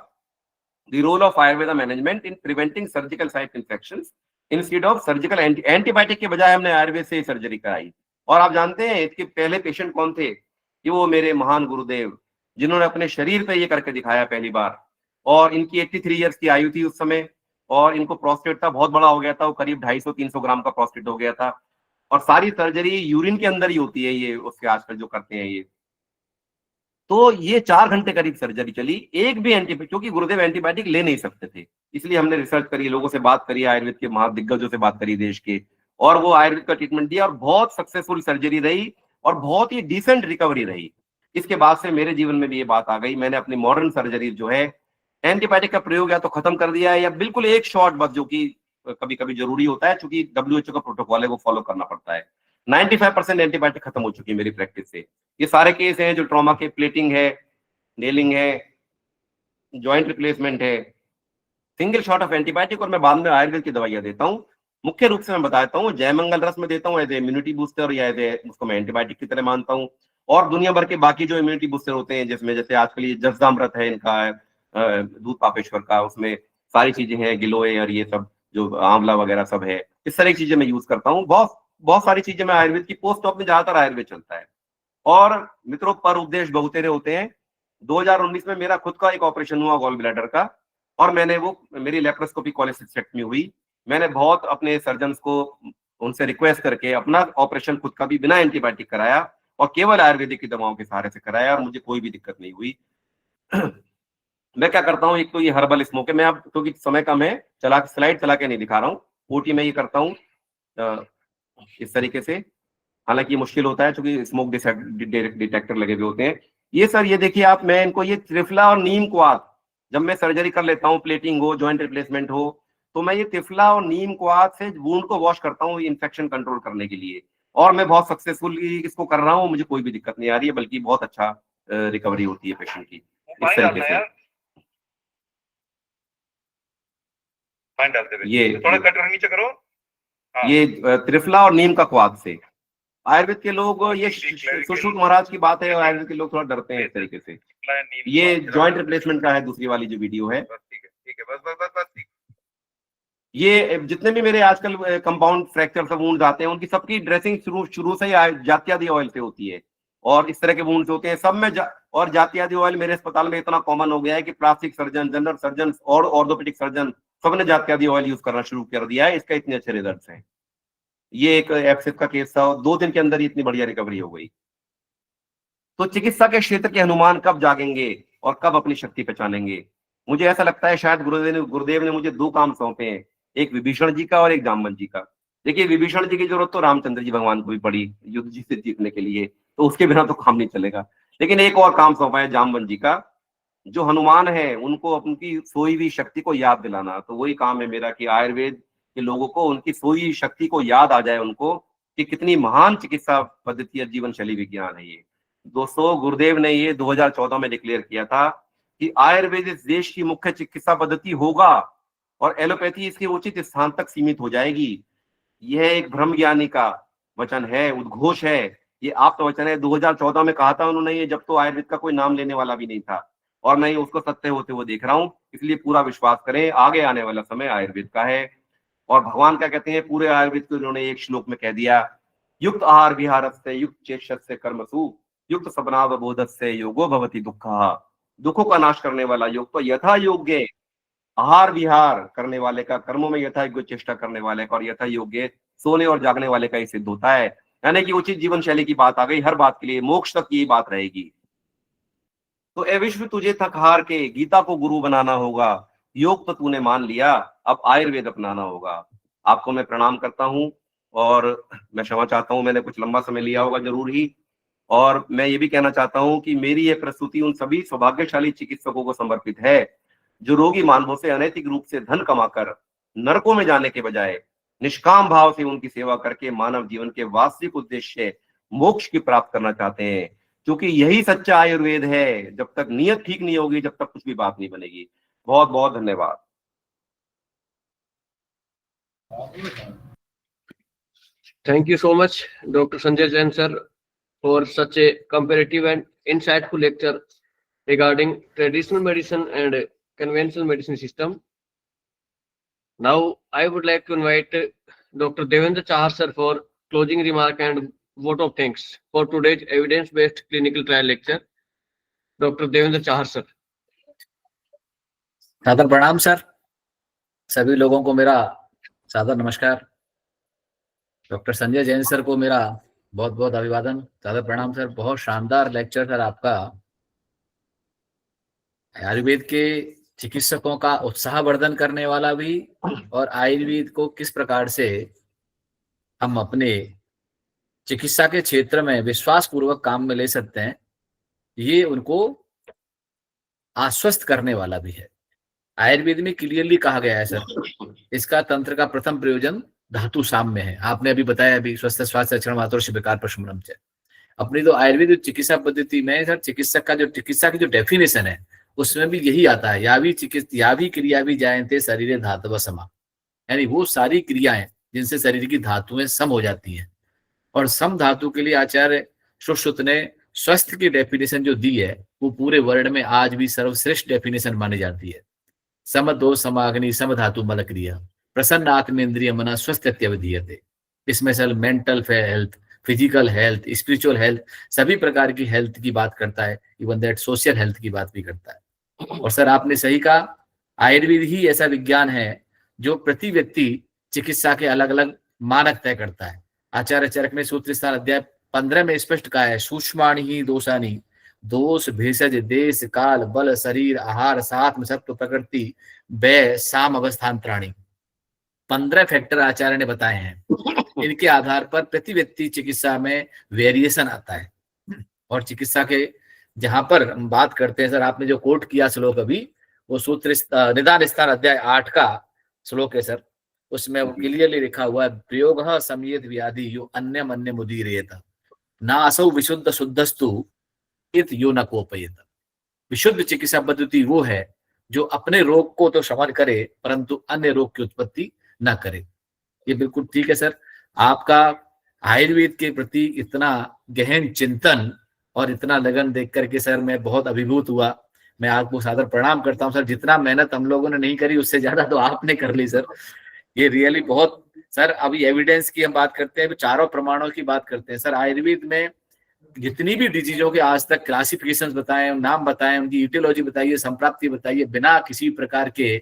the role of Ayurveda management in preventing surgical site infections instead of surgical antibiotic के बजाय हमने आयुर्वेद से सर्जरी कराई। और आप जानते हैं इसके पहले पेशेंट कौन थे? कि वो मेरे महान गुरुदेव, जिन्होंने अपने शरीर पे ये करके दिखाया पहली बार। और इनकी 83 ईयर्स की आयु थी उस समय, और इनको प्रोस्टेट था, बहुत बड़ा हो गया था, वो करीब 250-300 ग्राम का प्रोस्टेट हो गया था। और सारी सर्जरी यूरिन के अंदर ही होती है ये, उसके आजकल जो करते हैं ये। तो ये 4 घंटे करीब सर्जरी चली, एक भी क्योंकि गुरुदेव एंटीबायोटिक ले नहीं सकते थे, इसलिए हमने रिसर्च करी, लोगों से बात करी, आयुर्वेद के महादिग्गजों से बात करी देश के, और वो आयुर्वेद का ट्रीटमेंट दिया और बहुत सक्सेसफुल सर्जरी रही और बहुत ही डिसेंट रिकवरी रही। इसके बाद से मेरे जीवन में भी ये बात आ गई। मैंने अपनी मॉडर्न सर्जरी जो है, एंटीबायोटिक का प्रयोग या तो खत्म कर दिया है, या बिल्कुल एक शॉट बस, जो कि कभी कभी जरूरी होता है, चूंकि WHO का प्रोटोकॉल है वो फॉलो करना पड़ता है। 95% एंटीबायोटिक खत्म हो चुकी है मेरी प्रैक्टिस से। ये सारे केस हैं जो ट्रॉमा के, प्लेटिंग है, नेलिंग है, जॉइंट रिप्लेसमेंट है, सिंगल शॉट ऑफ एंटीबायोटिक, और मैं बाद में आयुर्वेद की दवाइयां देता हूँ। मुख्य रूप से मैं बताता हूँ, जयमंगल रस में देता हूँ एज ए इम्यूनिटी बूस्टर, या एज ए उसको मैं एंटीबायोटिक की तरह मानता हूँ। और दुनिया भर के बाकी जो इम्यूनिटी बूस्टर होते हैं, जिसमें जैसे आजकल ये जसदामृत है इनका, दूध पापेश्वर का, उसमें सारी चीजें हैं, गिलोय और ये सब जो आंवला वगैरह सब है, इस तरह की चीजें मैं यूज करता हूँ। बहुत बहुत सारी चीजें मैं आयुर्वेद की, पोस्ट ऑप में ज्यादातर आयुर्वेद चलता है। और मित्रों, पर उपदेश बहुतेरे होते हैं। 2019 में मेरा खुद का एक ऑपरेशन हुआ गॉल ब्लैडर का, और मैंने वो, मेरी लेप्रोस्कोपी कोलेसिस्टेक्टमी हुई। मैंने बहुत अपने सर्जन्स को उनसे रिक्वेस्ट करके अपना ऑपरेशन खुद का भी बिना एंटीबायोटिक कराया, और केवल आयुर्वेदिक की दवाओं के सहारे से कराया, और मुझे कोई भी दिक्कत नहीं हुई। मैं क्या करता हूँ, एक तो ये हर्बल स्मोक है, मैं अब क्योंकि समय कम है, स्लाइड चला के नहीं दिखा रहा हूँ, ओटी में ये करता हूँ इस तरीके से। हालांकि ये मुश्किल होता है क्योंकि स्मोक डिटेक्टर लगे हुए होते हैं। ये सर, ये देखिए आप, मैं इनको ये त्रिफला और नीम क्वाथ, जब मैं सर्जरी कर लेता हूँ, प्लेटिंग हो, जॉइंट रिप्लेसमेंट हो, तो मैं ये त्रिफला और नीम क्वाथ से वुंड को वॉश करता हूँ इन्फेक्शन कंट्रोल करने के लिए। और मैं बहुत सक्सेसफुली इसको कर रहा हूँ, मुझे कोई भी दिक्कत नहीं आ रही है, बल्कि बहुत अच्छा रिकवरी होती है पेशेंट की इस तरीके से। ये थोड़ा कट नीचे करो। ये त्रिफला और नीम का क्वाथ से आयुर्वेद के लोग, ये सुश्रुत महाराज की बात है, और आयुर्वेद के लोग थोड़ा डरते हैं इस तरीके से। ये जॉइंट रिप्लेसमेंट का है, दूसरी वाली जो वीडियो है। बस ये जितने भी मेरे आजकल कंपाउंड फ्रैक्चर सब वुंड आते हैं, उनकी सबकी ड्रेसिंग शुरू से ही जातियादी ऑयल से होती है, और इस तरह के वुंड्स होते हैं सब में और जातियादी ऑयल मेरे अस्पताल में इतना कॉमन हो गया है कि प्लास्टिक सर्जन, जनरल सर्जन और ऑर्थोपेडिक सर्जन सबने जातियादी ऑयल यूज करना शुरू कर दिया है। इसका इतने अच्छे रिजल्ट हैं। ये एक एब्सेस का केस था, 2 दिन के अंदर ही इतनी बढ़िया रिकवरी हो गई। तो चिकित्सा के क्षेत्र के हनुमान कब जागेंगे और कब अपनी शक्ति पहचानेंगे? मुझे ऐसा लगता है शायद गुरुदेव ने मुझे 2 काम सौंपे हैं, एक विभीषण जी का और एक जामवंत जी का। देखिए, विभीषण जी की जरूरत तो रामचंद्र जी भगवान को भी पड़ी युद्ध जी से जीतने के लिए, तो उसके बिना तो काम नहीं चलेगा। लेकिन एक और काम सौंपा है जामवंत जी का, जो हनुमान है उनको उनकी सोई हुई शक्ति को याद दिलाना। तो वही काम है मेरा कि आयुर्वेद के लोगों को उनकी सोई हुई शक्ति को याद आ जाए उनको, कि कितनी महान चिकित्सा पद्धति और जीवन शैली विज्ञान है ये। दोस्तों, गुरुदेव ने ये 2014 में डिक्लेयर किया था कि आयुर्वेद इस देश की मुख्य चिकित्सा पद्धति होगा और एलोपैथी इसके उचित स्थान तक सीमित हो जाएगी। यह एक भ्रम ज्ञानी का, वचन है, उद्घोष है, ये आप्त वचन है। 2014 में कहा था उन्होंने ये, जब तो आयुर्वेद का कोई नाम लेने वाला भी नहीं था, और मैं उसको सत्य होते हुए देख रहा हूँ। इसलिए पूरा विश्वास करें, आगे आने वाला समय आयुर्वेद का है। और भगवान क्या कहते हैं, पूरे आयुर्वेद को उन्होंने एक श्लोक में कह दिया, युक्त आहार विहारस्य युक्त चेष्टस्य कर्मसु युक्त सपनावबोधस्य योगो भवति दुःखः। दुखों का नाश करने वाला योग तो यथा योग्य आहार विहार करने वाले का, कर्मों में यथा योग्य चेष्टा करने वाले का, और यथा योग्य सोने और जागने वाले का ही सिद्ध होता है। यानी कि उचित जीवन शैली की बात आ गई, हर बात के लिए मोक्ष तक यही बात रहेगी। तो ए विश्व तुझे थक हार के गीता को गुरु बनाना होगा, योग तो तूने मान लिया, अब आयुर्वेद अपनाना होगा। आपको मैं प्रणाम करता हूं और मैं क्षमा चाहता हूं, मैंने कुछ लंबा समय लिया होगा जरूर ही। और मैं ये भी कहना चाहता हूं कि मेरी ये प्रस्तुति उन सभी सौभाग्यशाली चिकित्सकों को समर्पित है जो रोगी मानवों से अनैतिक रूप से धन कमाकर नरकों में जाने के बजाय निष्काम भाव से उनकी सेवा करके मानव जीवन के वास्तविक उद्देश्य मोक्ष की प्राप्त करना चाहते हैं। क्योंकि यही सच्चा आयुर्वेद है। जब तक नीयत ठीक नहीं होगी, जब तक कुछ भी बात नहीं बनेगी। बहुत बहुत धन्यवाद। Thank you so much, Dr. Sanjay Jain sir, for such a comparative and insightful lecture regarding traditional medicine and conventional medicine system. Now, I would like to invite Dr. Devendra Chahar sir for closing remark and vote of thanks for today's evidence-based clinical trial lecture. Dr. Devendra Chahar sir. सादर प्रणाम sir, सभी लोगों को मेरा सादर नमस्कार। Doctor Sanjay Jain sir को मेरा बहुत बहुत अभिवादन, सादर प्रणाम सर। बहुत शानदार लेक्चर सर आपका। आयुर्वेद के चिकित्सकों का उत्साहवर्धन करने वाला भी, और आयुर्वेद को किस प्रकार से हम अपने चिकित्सा के क्षेत्र में विश्वास पूर्वक काम में ले सकते हैं, ये उनको आश्वस्त करने वाला भी है। आयुर्वेद में क्लियरली कहा गया है सर, इसका तंत्र का प्रथम प्रयोजन धातु साम्य है। आपने अभी बताया, अभी स्वस्थ स्वास्थ्य लक्षण मातृ विकार प्रशमनम से। अपनी तो आयुर्वेद चिकित्सा पद्धति में सर चिकित्सक का जो चिकित्सा की जो डेफिनेशन है उसमें भी यही आता है, यावी क्रिया भी जायते शरीर धातव समा, यानी वो सारी क्रियाएं जिनसे शरीर की धातुएं सम हो जाती हैं। और सम धातु के लिए आचार्य सुश्रुत ने स्वस्थ की डेफिनेशन जो दी है वो पूरे वर्ल्ड में आज भी सर्वश्रेष्ठ डेफिनेशन मानी जाती है। सम दो समाग्नि सम धातु मल क्रिया प्रसन्न आत्मेन्द्रिय मना स्वस्थ अत्यवधीयते। इसमें sir mental health, physical health, spiritual health, सभी प्रकार की हेल्थ की बात करता है, इवन दैट सोशल हेल्थ की बात भी करता है। और सर आपने सही कहा, आयुर्वेद ही ऐसा विज्ञान है जो प्रति व्यक्ति चिकित्सा के अलग अलग मानक तय करता है। आचार्य चरक ने सूत्र स्थान अध्याय 15 में स्पष्ट कहा है, सूक्ष्माणि ही दोषानि दोष भेषज देश काल बल शरीर आहार सात्म सत्व प्रकृति व्यय साम अवस्थांतराणी। 15 फैक्टर आचार्य ने बताए हैं। इनके आधार पर प्रति व्यक्ति चिकित्सा में वेरिएशन आता है। और चिकित्सा के जहां पर हम बात करते हैं सर, आपने जो कोट किया श्लोक अभी, वो सूत्र निदान स्थान अध्याय 8 का श्लोक है सर। उसमें वो क्लियरली लिखा हुआ है, प्रयोग संयत व्याधि यो अन्यम अन्य मुदीरेत ना असौ विशुद्ध शुद्धस्तु इत यो न कोपयेत। विशुद्ध चिकित्सा पद्धति वो है जो अपने रोग को तो शमन करे परंतु अन्य रोग की उत्पत्ति न करे। ये बिल्कुल ठीक है सर। आपका आयुर्वेद के प्रति इतना गहन चिंतन और इतना लगन देख करके सर मैं बहुत अभिभूत हुआ। मैं आपको सादर प्रणाम करता हूँ सर। जितना मेहनत हम लोगों ने नहीं करी उससे ज्यादा तो आपने कर ली सर। ये रियली बहुत सर। अभी एविडेंस की हम बात करते हैं, चारों प्रमाणों की बात करते हैं सर। आयुर्वेद में जितनी भी डिजीजों के आज तक क्लासिफिकेशंस बताएं, नाम बताएं, उनकी यूटियोलॉजी बताइए, संप्राप्ति बताइए, बिना किसी प्रकार के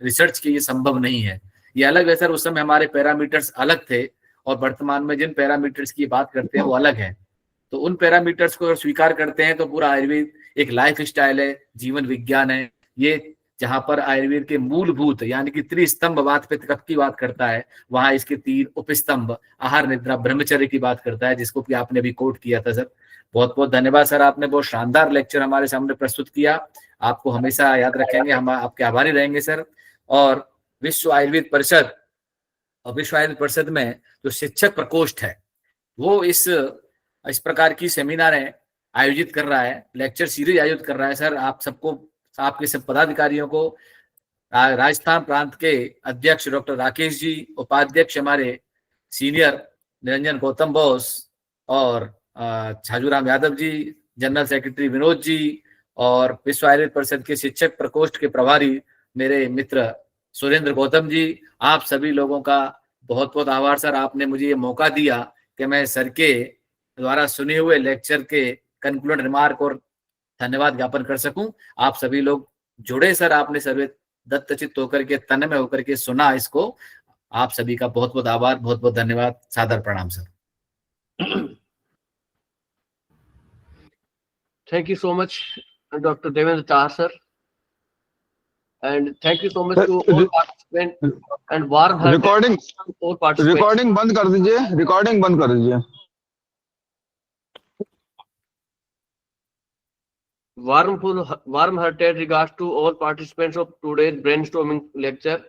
रिसर्च के ये संभव नहीं है। ये अलग है सर, उस समय हमारे पैरामीटर्स अलग थे और वर्तमान में जिन पैरामीटर्स की बात करते हैं वो अलग है। तो उन पैरामीटर्स को अगर स्वीकार करते हैं तो पूरा आयुर्वेद एक लाइफ स्टाइल है, जीवन विज्ञान है। ये जहां पर आयुर्वेद के मूलभूत यानी कि त्रिस्तंभ बात पे की बात करता है, वहां इसके 3 उपस्तंभ आहार निद्रा ब्रह्मचर्य की बात करता है, जिसको कि आपने अभी कोट किया था सर। बहुत बहुत धन्यवाद सर, आपने बहुत शानदार लेक्चर हमारे सामने प्रस्तुत किया। आपको हमेशा याद रखेंगे, हम आपके आभारी रहेंगे सर। और विश्व आयुर्वेद परिषद और विश्व आयुर्वेद परिषद में जो शिक्षक प्रकोष्ठ है वो इस प्रकार की सेमिनारें आयोजित कर रहा है, लेक्चर सीरीज आयोजित कर रहा है सर। आप सबको, आपके सब पदाधिकारियों को, राजस्थान प्रांत के अध्यक्ष डॉक्टर राकेश जी, उपाध्यक्ष हमारे सीनियर निरंजन गौतम बोस और छाजूराम यादव जी, जनरल सेक्रेटरी विनोद जी और विश्व आयुर्वेद परिषद के शिक्षक प्रकोष्ठ के प्रभारी मेरे मित्र सुरेंद्र गौतम जी, आप सभी लोगों का बहुत बहुत आभार सर। आपने मुझे ये मौका दिया कि मैं सर के द्वारा सुने हुए लेक्चर के कंक्लूड रिमार्क और धन्यवाद ज्ञापन कर सकूं। आप सभी लोग जुड़े सर, आपने सर्वे दत्तचित्त होकर के तन में होकर के सुना इसको। आप सभी का बहुत बहुत आभार, बहुत बहुत धन्यवाद, सादर प्रणाम sir. Thank you so much, Dr. Devendra Tar, sir. And thank you so much to all participants and warm recording all participants. Recording बंद कर दीजिए, रिकॉर्डिंग बंद कर दीजिए। Warm-hearted regards to all participants of today's brainstorming lecture.